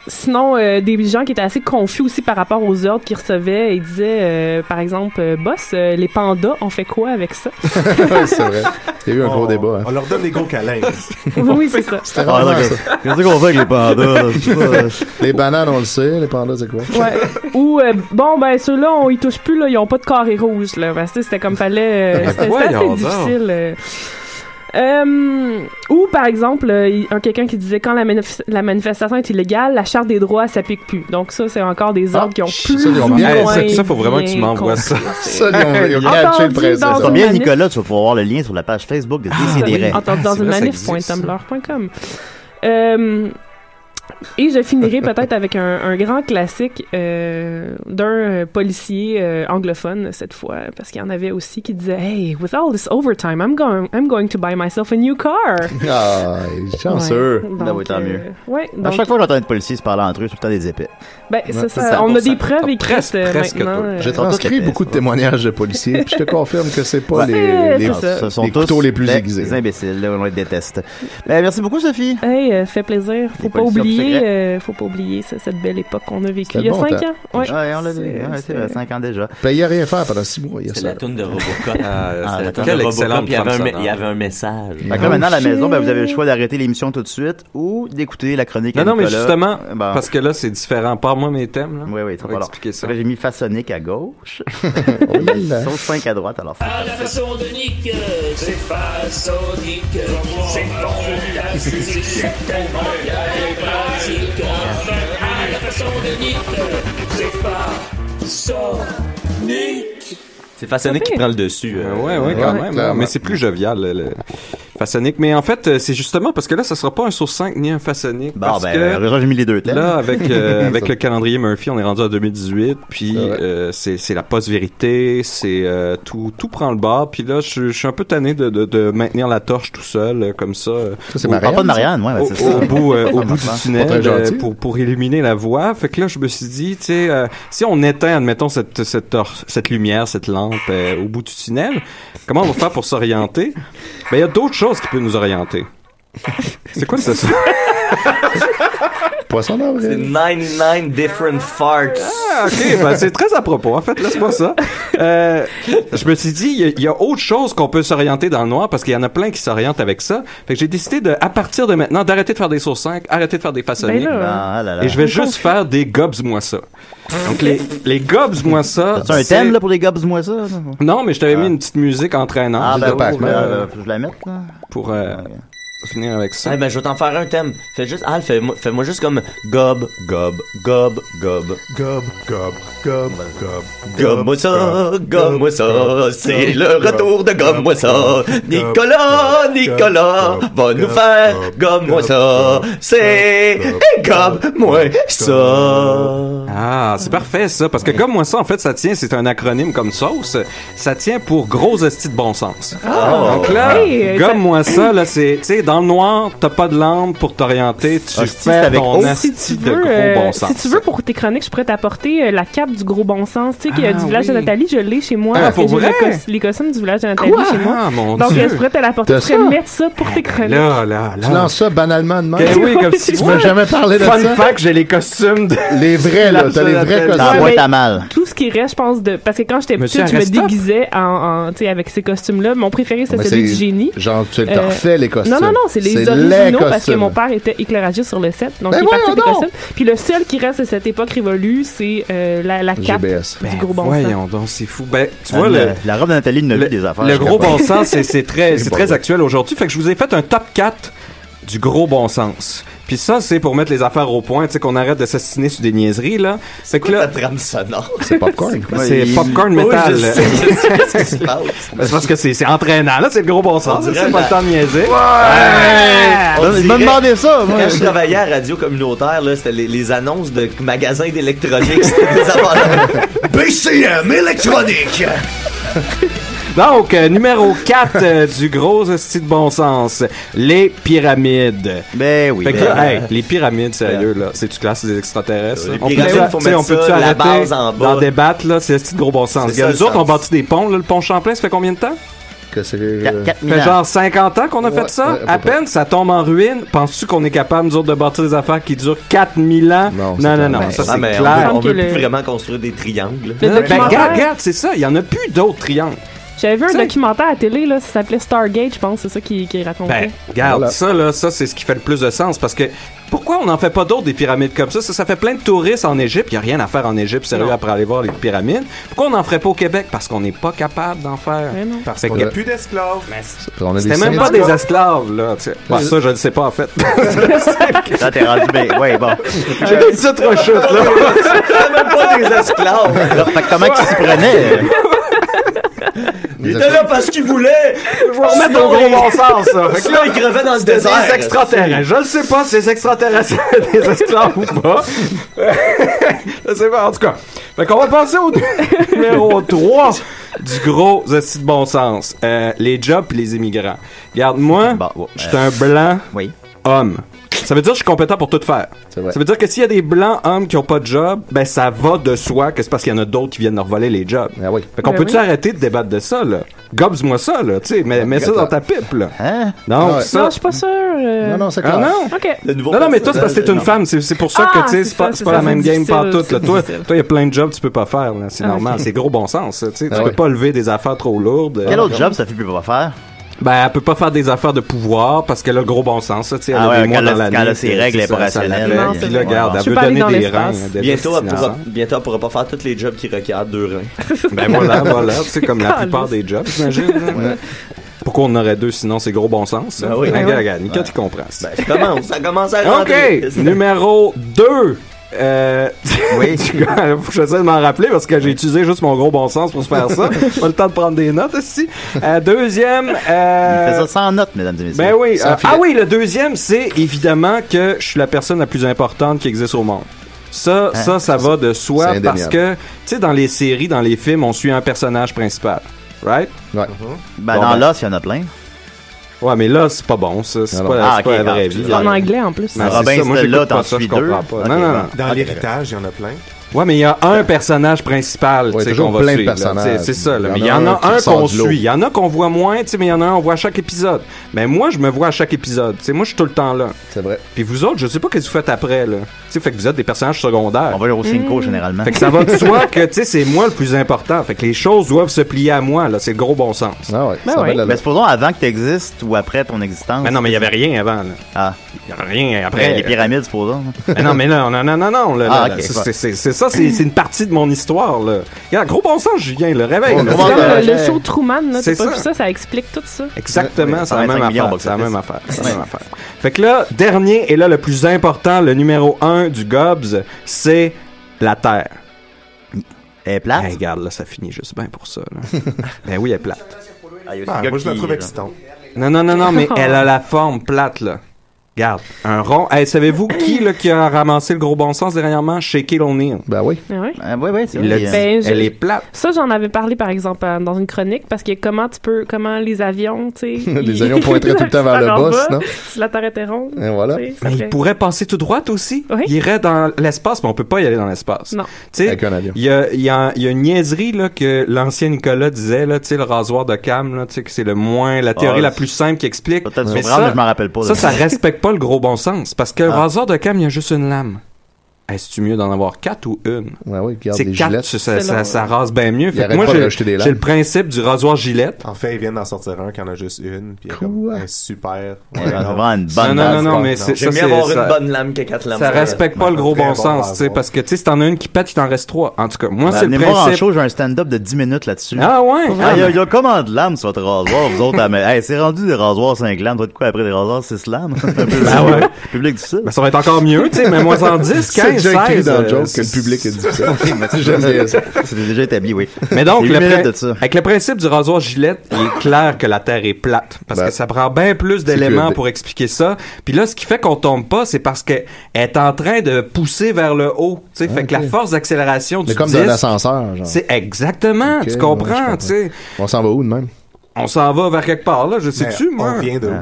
Sinon, des gens qui étaient assez confus aussi par rapport aux ordres qu'ils recevaient. Ils disaient, par exemple, boss, les pandas, on fait quoi avec ça? C'est vrai. Il y a eu un gros débat. Hein. On leur donne des gros câlins. Oui, c'est ça. C'était vraiment ça. Qu'est-ce qu'on fait avec les pandas? Les bananes, on le sait. Les pandas, c'est quoi? Ouais. Ou, bon, ben, ceux-là, on y touche plus, là. Ils ont pas de carré rouge, là. Parce que c'était comme fallait. C'était assez difficile. Ou par exemple quelqu'un qui disait quand la manifestation est illégale, la charte des droits s'applique plus. Donc ça c'est encore des ordres qui ont plus ça faut vraiment que tu m'envoies ça. Ça ils ont catché le président. Combien Nicolas, tu vas pouvoir voir le lien sur la page Facebook de Décideret. Entendu dans une manif.tumblr.com. Et je finirai peut-être avec un grand classique d'un policier anglophone cette fois, parce qu'il y en avait aussi qui disait, hey, with all this overtime, I'm going to buy myself a new car. Ah, chanceux. Ouais, donc, tant mieux. Ouais, donc, à chaque fois que j'entends un policier se parler entre eux, c'est tout le temps des épais. Ben, c'est ça. On a des preuves écrites maintenant. J'ai transcrit beaucoup de témoignages de policiers, puis je te confirme que c'est pas les couteaux les plus aiguisés. Les imbéciles, là, on les déteste. Ben, merci beaucoup, Sophie. Hey, fait plaisir. Faut pas oublier cette belle époque qu'on a vécue il y a 5 ans. Ouais, on l'a vu. C'est vrai, 5 ans déjà. Ben, il n'y a rien à faire pendant 6 mois. C'est la toune de Robocop. Quelle excellente il y avait un message. Fait que maintenant, à la maison, ben, vous avez le choix d'arrêter l'émission tout de suite ou d'écouter la chronique à Non, mais Nicolas. justement, parce que là, c'est différent. Parle-moi mes thèmes. Là. Oui, on va expliquer ça. J'ai mis façonnique à gauche. Sauce 5 à droite, alors. À la façon de Nick, c'est façonnique. C'est fantastique, c'est tellement bien et pratique. À la façon de Nick, c'est façonnique. C'est Façonnique qui prend le dessus. Ouais, quand même. Mais c'est plus jovial, le Façonnique. Mais en fait, c'est justement parce que là, ça sera pas un Source 5 ni un Façonnique. Bon, j'ai mis les deux thèmes. Là, avec le calendrier Murphy, on est rendu à 2018. Puis c'est la post-vérité. C'est tout prend le bord. Puis là, je suis un peu tanné de maintenir la torche tout seul, comme ça. C'est Marianne. Pas de Marianne, ouais, c'est ça. Au bout du tunnel, pour illuminer la voie. Fait que là, je me suis dit, tu sais, si on éteint, admettons, cette lumière, cette lampe au bout du tunnel, comment on va faire pour s'orienter? Ben, il y a d'autres choses qui peuvent nous orienter. C'est quoi ça? Poisson d'avril. C'est 99 different farts. Ah, ok, ben c'est très à propos. En fait, laisse-moi ça. Je me suis dit, il y a autre chose qu'on peut s'orienter dans le noir parce qu'il y en a plein qui s'orientent avec ça. Fait que j'ai décidé à partir de maintenant, d'arrêter de faire des Sources 5, arrêter de faire des Façonniques. Et je vais juste faire des Gobs-moi ça. Donc, les Gobs-moi ça. T'as un thème, là, pour les Gobs-moi ça? Non, mais je t'avais mis une petite musique entraînante. Ah, ben, je la mettre, là. Pour finir avec ça. Ben, je vais t'en faire un thème. Fais-moi juste comme gob, gob, gob, gob. Gob, gob, gob, gob. Gob-moi ça, c'est le retour de gob-moi ça. Nicolas va nous faire gob-moi ça. C'est gob-moi ça. Ah, c'est parfait ça, parce que gob-moi ça, en fait, c'est un acronyme comme sauce. Ça tient pour gros hostie de bon sens. Donc là, gob-moi ça, là, c'est, tu sais, dans le noir, t'as pas de lampe pour t'orienter, tu fais ton asti de gros bon sens. Si tu veux, pour tes chroniques, je pourrais t'apporter la cape du gros bon sens. Tu sais, qu'il y a du village de Nathalie, je l'ai chez moi. Pour vrai? Les costumes du village de Nathalie chez moi. Ah, mon Donc, Dieu. je pourrais te l'apporter. Je pourrais mettre ça pour tes chroniques. Là. Tu lances ça banalement de même. Ben oui, comme si tu m'as jamais parlé de ça. Fun fact, j'ai les costumes les vrais, là. T'as les vrais costumes. La boîte à mal. Tout ce qui reste, je pense, parce que quand j'étais petite, je me déguisais tu sais, avec ces costumes-là. Mon préféré, c'est celui du génie. Genre, tu t'as refait les costumes. Non, c'est les originaux parce que mon père était éclairagiste sur le set. Donc, il est parti des costumes. Puis le seul qui reste de cette époque révolue, c'est la cape du gros bon sens. Voyons donc, c'est fou. Ben, tu vois, la robe de Nathalie ne vit des affaires. Le gros bon sens, c'est très actuel aujourd'hui. Fait que je vous ai fait un top 4 du gros bon sens. Puis ça, c'est pour mettre les affaires au point, tu sais, qu'on arrête de s'assiner sur des niaiseries, là. C'est quoi la trame sonore? C'est popcorn. C'est popcorn métal. Oui, qu'est-ce qui se passe? C'est parce que c'est entraînant, là, c'est le gros bon sens. C'est pas le temps de niaiser. Il m'a demandé ça, moi. Quand je travaillais à Radio Communautaire, là, c'était les annonces de magasins d'électronique. C'était des affaires. BCM électronique! Donc, numéro 4 du gros esti de bon sens, les pyramides. Ben oui. Fait que là, les pyramides, sérieux, là, c'est-tu classe des extraterrestres? Les pyramides, faut mettre ça, la base en bas. D'en débattre, là, c'est esti de gros bon sens. Nous autres, on bâtit des ponts, là, le pont Champlain, ça fait combien de temps? Que c'est... 4000 fait genre 50 ans qu'on a fait ça. À peine, ça tombe en ruine. Penses-tu qu'on est capable, nous autres, de bâtir des affaires qui durent 4000 ans? Non, ça c'est clair. On veut plus vraiment construire des triangles. Regarde, c'est ça. Il y en a plus d'autres triangles. J'avais vu un documentaire à la télé, là, ça s'appelait Stargate, je pense, c'est ça qui racontait. Ben, regarde, ça, c'est ce qui fait le plus de sens, parce que pourquoi on n'en fait pas d'autres des pyramides comme ça? Ça fait plein de touristes en Égypte, il n'y a rien à faire en Égypte, sérieux, après aller voir les pyramides. Pourquoi on n'en ferait pas au Québec? Parce qu'on n'est pas capable d'en faire. Parce qu'on n'a plus d'esclaves. C'était même pas des esclaves, là. Ça, je ne sais pas, en fait. Là, t'es rendu bien. Ouais, bon. J'ai des petites rechutes, là. C'était même pas des esclaves. Fait que comment tu s'y prenais? Il était là parce qu'il voulait. Je vais remettre au gros bon sens, ça. Fait que là, il crevait dans le désert. Des extraterrestres. Je ne sais pas si ces extraterrestres des esclaves ou pas. Je sais pas, en tout cas. Fait qu'on va passer au numéro 3 du gros esti de bon sens. Les jobs pis les immigrants. Regarde, moi, je suis un blanc homme. Ça veut dire que je suis compétent pour tout faire. Ça veut dire que s'il y a des blancs hommes qui ont pas de job, ben ça va de soi que c'est parce qu'il y en a d'autres qui viennent leur voler les jobs. Fait qu'on peut-tu arrêter de débattre de ça, là? Gobs-moi ça, là, tu sais, mets ça dans ta pipe, là. Hein? Non, ça... Non, je suis pas sûr. Non, c'est clair. Ah non? OK. Non, mais toi, c'est parce que t'es une femme. C'est pour ça que, tu sais, c'est pas la même game partout, là. Toi, il y a plein de jobs que tu peux pas faire, là. C'est normal. C'est gros bon sens, tu sais. Tu peux pas lever des affaires trop lourdes. Quel autre job ça fait plus pas faire? Ben, elle peut pas faire des affaires de pouvoir parce qu'elle a le gros bon sens, tu sais. Elle a des mois dans l'année. Quand elle a ses règles opérationnelles. Puis là, regarde, elle veut donner des reins. Bientôt, elle pourra pas faire tous les jobs qui requièrent 2 reins. Ben voilà, tu sais, comme la plupart des jobs, j'imagine. Pourquoi on en aurait 2 sinon c'est gros bon sens? Ben oui. Regarde, Nika, tu comprends. Ben, ça commence à rentrer. OK, numéro 2. Oui. Faut que j'essaie de m'en rappeler parce que j'ai utilisé juste mon gros bon sens pour se faire ça. Pas le temps de prendre des notes ici. Deuxième. Il fait ça sans notes, mesdames et messieurs. Ben oui. Oui, le deuxième, c'est évidemment que je suis la personne la plus importante qui existe au monde. Ça va de soi parce que, tu sais, dans les séries, dans les films, on suit un personnage principal. Right? Ouais. Ben, dans Lost, il y en a plein. Ouais, mais là, c'est pas bon, ça. C'est pas la vraie vie. En anglais, en plus. Robin, moi, là, t'en suis suis deux. Non. Dans l'héritage, il y en a plein. Ouais, mais il y a un personnage principal, tu sais, qu'on va plein suivre. de personnages. C'est ça, là. Mais il y en a un qu'on suit. Il y en a qu'on voit moins, tu sais, mais il y en a un on voit à chaque épisode. Mais moi, je me vois à chaque épisode. Tu sais, moi, je suis tout le temps là. C'est vrai. Puis vous autres, je sais pas ce que vous faites après, là. Tu sais, fait que vous êtes des personnages secondaires. On va au Cinco, généralement. Fait que ça va de soi que, tu sais, c'est moi le plus important. Fait que les choses doivent se plier à moi, là. C'est le gros bon sens. Ah ouais. Mais supposons avant que tu existes ou après ton existence. Mais non, mais il y avait rien avant, là. Ah. Il y avait rien après. Les pyramides, supposons. Mais non, mais là, non. Là, c'est ça, c'est une partie de mon histoire, là. Regarde, gros bon sens, Julien, le réveil. Le show Truman, là. T'as pas vu ça? Ça explique tout ça. Exactement, c'est la même affaire. Fait que là, dernier, et là, le plus important, le numéro 1 du Gobs, c'est la Terre. Elle est plate? Hey, regarde, là, ça finit juste bien pour ça, là. Ben oui, elle est plate. Moi, je la trouve excitante. Non, mais elle a la forme plate, là. Regarde, un rond. Hey, savez-vous qui a ramassé le gros bon sens dernièrement? Shaquille O'Neal. Ben oui. Ah oui? Oui, c'est vrai. Elle est plate. Ça, j'en avais parlé, par exemple, dans une chronique, parce que comment les avions, tu sais... Les avions pointeraient tout le temps vers le bas, non? Si la Terre était ronde. Et voilà. Mais il pourrait passer tout droit aussi. Oui. Il irait dans l'espace, mais on peut pas y aller dans l'espace. Non. Avec un avion. Il y a une niaiserie là, que l'ancien Nicolas disait, là, tu sais, le rasoir de Cam, là, tu sais, que c'est la théorie la plus simple qui explique. Mais ça, je m'en rappelle pas. Ça respecte pas le gros bon sens. Parce que le rasoir de Cam, il y a juste une lame. Est-ce mieux d'en avoir 4 ou une? Oui, c'est 4, ça rase bien mieux. Fait que moi, j'ai le principe du rasoir Gillette. En fait, ils viennent d'en sortir un qui en a juste une, puis un super. Non, mais c'est j'aime mieux avoir une bonne lame que 4 lames. Ça respecte pas le gros bon sens, tu sais, parce que tu sais, si t'en as une qui pète, il t'en reste 3. En tout cas, moi, c'est le principe. En show, j'ai un stand-up de 10 minutes là-dessus. Ah ouais? Il y a comment de lames sur votre rasoir, vous autres? Hey, c'est rendu des rasoirs 5 lames. Toi, de quoi après des rasoirs 6 lames? Ah ouais. Public difficile. Ça va être encore mieux, tu sais, mais moi, en 10, 15, 16. Que le public est difficile. J'aime bien ça. C'était déjà établi, oui. Mais donc, avec le principe du rasoir Gillette, il est clair que la Terre est plate. Parce que ça prend bien plus d'éléments pour expliquer ça. Puis là, ce qui fait qu'on tombe pas, c'est parce qu'elle est en train de pousser vers le haut. Tu sais, fait que la force d'accélération du disque... comme dans l'ascenseur, genre. C'est exactement, tu comprends, tu sais. On s'en va où de même? On s'en va vers quelque part, là, je sais-tu, moi. On vient de où?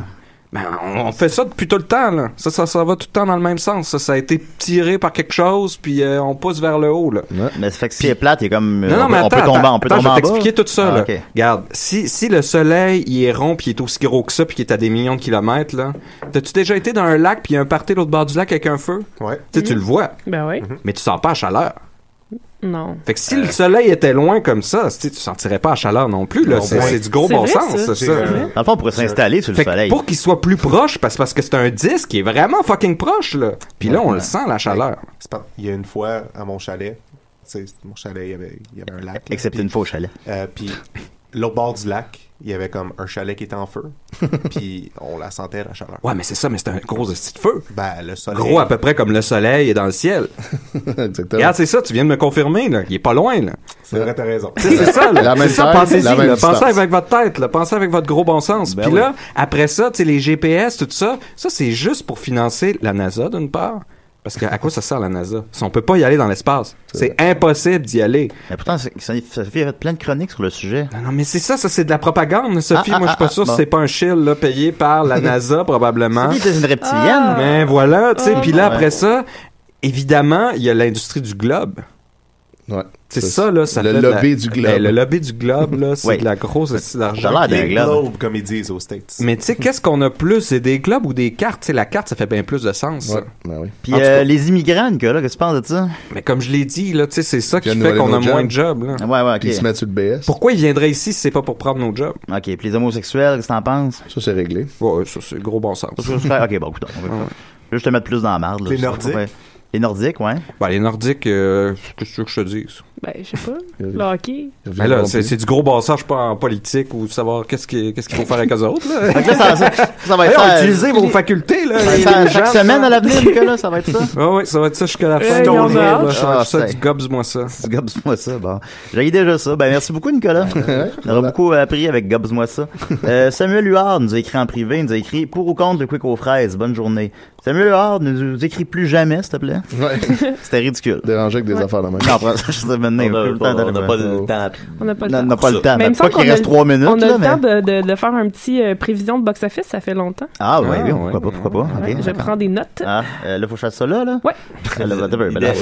Ben, on fait ça depuis tout le temps, là. Ça va tout le temps dans le même sens. Ça a été tiré par quelque chose, puis on pousse vers le haut, là. Ouais. Mais ça fait que si elle est plate, il est comme... Non, mais on peut tomber en bas. Je vais t'expliquer tout ça, là. Okay. Regarde, si le soleil, il est rond, puis il est aussi gros que ça, puis qu'il est à des millions de kilomètres, là, t'as-tu déjà été dans un lac, puis il y a un party l'autre bord du lac avec un feu? Ouais. Tu sais, tu le vois. Ben oui. Mais tu sens pas la chaleur. Non. Fait que si le soleil était loin comme ça, tu sentirais pas la chaleur non plus, là. C'est du gros bon sens, ça. Dans le fond, on pourrait s'installer sur le soleil. Pour qu'il soit plus proche, parce que c'est un disque qui est vraiment fucking proche, là. Puis là, on le sent, la chaleur. Il y a une fois, à mon chalet, mon chalet, il y avait un lac. Excepté une fois au chalet. Puis l'autre bord du lac, il y avait comme un chalet qui était en feu. Puis on la sentait, la chaleur. Ouais, mais c'est ça, mais c'est un gros esti de feu. Ben, le soleil. Gros à peu près comme le soleil est dans le ciel. Exactement. Regarde, c'est ça, tu viens de me confirmer, là. Il est pas loin, là. C'est vrai, t'as raison. C'est ça, là. C'est ça, pensez-y, là. Pensez Pensez avec votre tête, là. Pensez avec votre gros bon sens. Puis là, après ça, tu sais, les GPS, tout ça, c'est juste pour financer la NASA, d'une part. Parce que à quoi ça sert la NASA? Si on peut pas y aller dans l'espace, c'est impossible d'y aller. Mais pourtant, Sophie avait plein de chroniques sur le sujet. Non, mais c'est ça, c'est de la propagande, Sophie. Moi, je suis pas sûr si c'est pas un shield là, payé par la NASA, probablement. Sophie, t'es une reptilienne. Mais voilà, tu sais. Puis là, après ça, évidemment, il y a l'industrie du globe. Ouais. C'est ça, là, ça le fait lobby du globe. Ben, le lobby du globe, là, c'est de la grosse d'argent. Ça a l'air d'un globe, comme ils disent aux States. Mais tu sais, qu'est-ce qu'on a plus? C'est des globes ou des cartes? Tu sais, la carte, ça fait bien plus de sens. Ouais, ben oui. Puis les immigrants, Nicolas, qu'est-ce que tu penses de ça? Mais comme je l'ai dit, là, tu sais, c'est ça qui fait qu'on a moins de jobs, là. Ouais, ok. Puis ils se mettent sur le BS. Pourquoi ils viendraient ici si c'est pas pour prendre nos jobs? Ok, puis les homosexuels, qu'est-ce que t'en penses? Ça, c'est réglé. Ouais, ça, c'est gros bon sens. Ok, bon, écoute, je vais juste te mettre plus dans la marde. Les Nordiques? Les Nordiques, ouais. Ben, les Nordiques, qu'est-ce que tu veux que je te dise? Ben, je sais pas. Le hockey. Ben là, c'est du gros bassage, pas en politique ou savoir qu'est-ce qu'il faut faire avec eux autres, là. Donc là, ça va être ça. Utilisez vos facultés, là. Chaque semaine à l'avenir, Nicolas, ça va être ça. Oui, ça va être ça jusqu'à la fin. Ça, du gobs-moi ça. Du gobs-moi ça, bon. J'ai déjà ça. Ben, merci beaucoup, Nicolas. On aura beaucoup appris avec gobs-moi ça. Samuel Huard nous a écrit en privé, il nous a écrit pour ou contre le quick aux fraises. Bonne journée. Samuel Huard ne nous écrit plus jamais, s'il te plaît. Ouais. C'était ridicule. Dérangé avec des affaires de même. Non, je sais maintenant, on n'a pas le temps. On n'a pas le temps. On n'a pas le temps. Même pas qu'il reste 3 minutes. On a le temps de faire un petit prévision de box-office, ça fait longtemps. Ah oui, pourquoi pas. Okay, je prends des notes. Ah, là, faut que je fasse ça là? Ouais.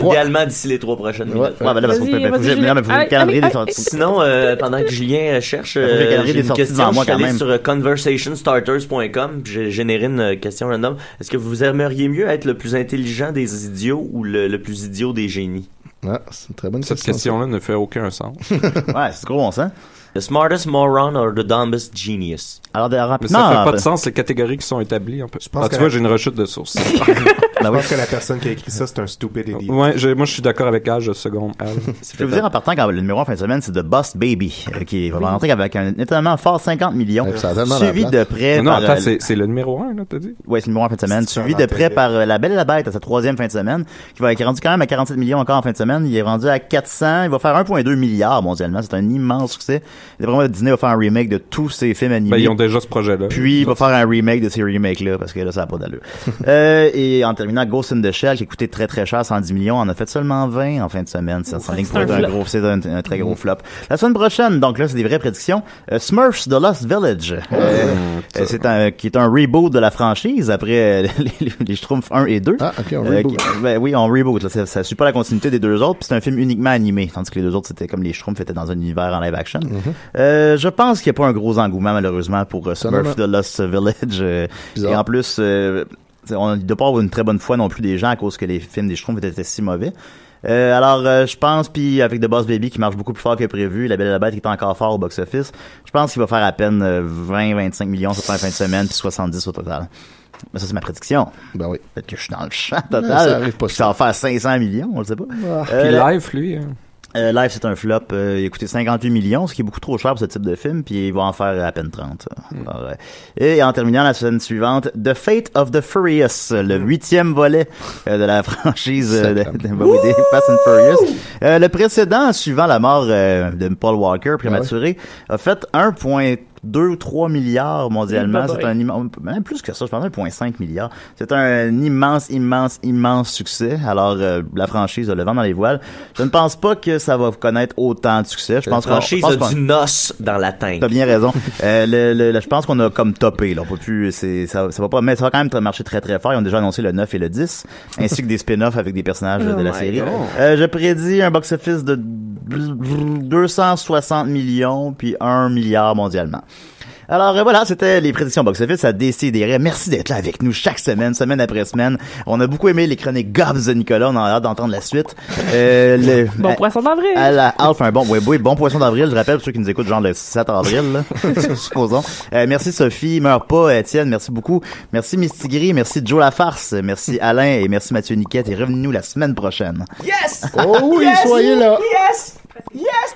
Idéalement d'ici les 3 prochaines minutes. Ouais, ben là, faut le calendrier des sorties. Sinon, pendant que Julien cherche, j'ai une question. Je suis allé sur conversationstarters.com, j'ai généré une question random. Est-ce que vous aimeriez mieux être le plus intelligent des idiots ou le plus idiot des génies? Ah, c'est une très bonne question. Cette question-là ne fait aucun sens. Ouais, c'est gros bon sens. The smartest moron or the dumbest genius? Alors, mais ça fait pas de sens, les catégories qui sont établies. Un peu. Tu vois, j'ai une rechute de source. Je pense que la personne qui a écrit ça, c'est un stupid idiot. Ouais, moi, je suis d'accord avec Al, je seconde Al. Je vais vous dire en partant, quand le numéro en fin de semaine, c'est The Boss Baby, qui va rentrer avec un étonnamment fort 50 millions. Suivi de près non, attends, c'est le numéro 1, là, t'as dit? Ouais, c'est le numéro 1 en fin de semaine. Suivi de près par La Belle et la Bête à sa 3e fin de semaine, qui est rendu quand même à 47 millions encore en fin de semaine. Il est rendu à 400. Il va faire 1,2 milliard mondialement. C'est un immense succès. D'après moi, Disney va faire un remake de tous ses films animés. Ben, ils ont déjà ce projet-là. Puis, il va faire un remake de ces remakes-là, parce que là, ça n'a pas d'allure. Et en terminant, Ghost in the Shell, qui a coûté très très cher, 110 millions, en a fait seulement 20 en fin de semaine. Ça s'enligne pour être un très gros flop. La semaine prochaine, donc là, c'est des vraies prédictions. Smurfs The Lost Village. Qui est un reboot de la franchise après les Schtroumpfs 1 et 2. Ah, ok, on reboot. Oui, on reboot. Là, ça suit pas la continuité des deux autres, puis c'est un film uniquement animé, tandis que les deux autres, c'était comme les Schtroumpfs étaient dans un univers en live action. Je pense qu'il n'y a pas un gros engouement, malheureusement, pour Smurfs The Lost Village. Et en plus, on ne doit pas avoir une très bonne foi non plus des gens à cause que les films des Schtroumpfs étaient si mauvais. Alors, je pense, puis avec The Boss Baby qui marche beaucoup plus fort que prévu, La Belle et la Bête qui est encore fort au box-office, je pense qu'il va faire à peine 20-25 millions sur la fin de semaine, puis 70 au total. Mais ça, c'est ma prédiction. Ben oui. Peut-être que je suis dans le champ total. Ça arrive pas. Ça va faire 500 millions, on le sait pas. Puis Live, lui... Live, c'est un flop. Il a coûté 58 millions, ce qui est beaucoup trop cher pour ce type de film, puis il va en faire à peine 30. Alors, et en terminant la semaine suivante, The Fate of the Furious, le 8e volet de la franchise des Fast and Furious. Le précédent, suivant la mort de Paul Walker, prématuré, a fait 1,2 ou 3 milliards mondialement. C'est un immense, même plus que ça, je pense 1,5 milliard. C'est un immense succès. Alors, la franchise a le vent dans les voiles. Je ne pense pas que ça va connaître autant de succès. Je pense la franchise a du noce dans la teinte. T'as bien raison. Je pense qu'on a comme topé, là. On peut plus, ça va pas, mais ça va quand même marcher très très fort. Ils ont déjà annoncé le 9 et le 10, ainsi que des spin-offs avec des personnages de la série. Je prédis un box-office de 260 millions puis 1 milliard mondialement. Alors voilà, c'était les prédictions box-office à Décideret. Merci d'être là avec nous chaque semaine, semaine après semaine. On a beaucoup aimé les chroniques Gobs de Nicolas, on a hâte d'entendre la suite. Bon poisson d'avril. Alf, un bon poisson d'avril, je rappelle pour ceux qui nous écoutent genre le 7 avril, là, supposons. Merci Sophie, meurs pas, Étienne, merci beaucoup. Merci Mistigri, merci Joe Lafarce, merci Alain et merci Mathieu Niquette et revenez-nous la semaine prochaine. Yes! Oh oui, yes! Soyez là! Yes!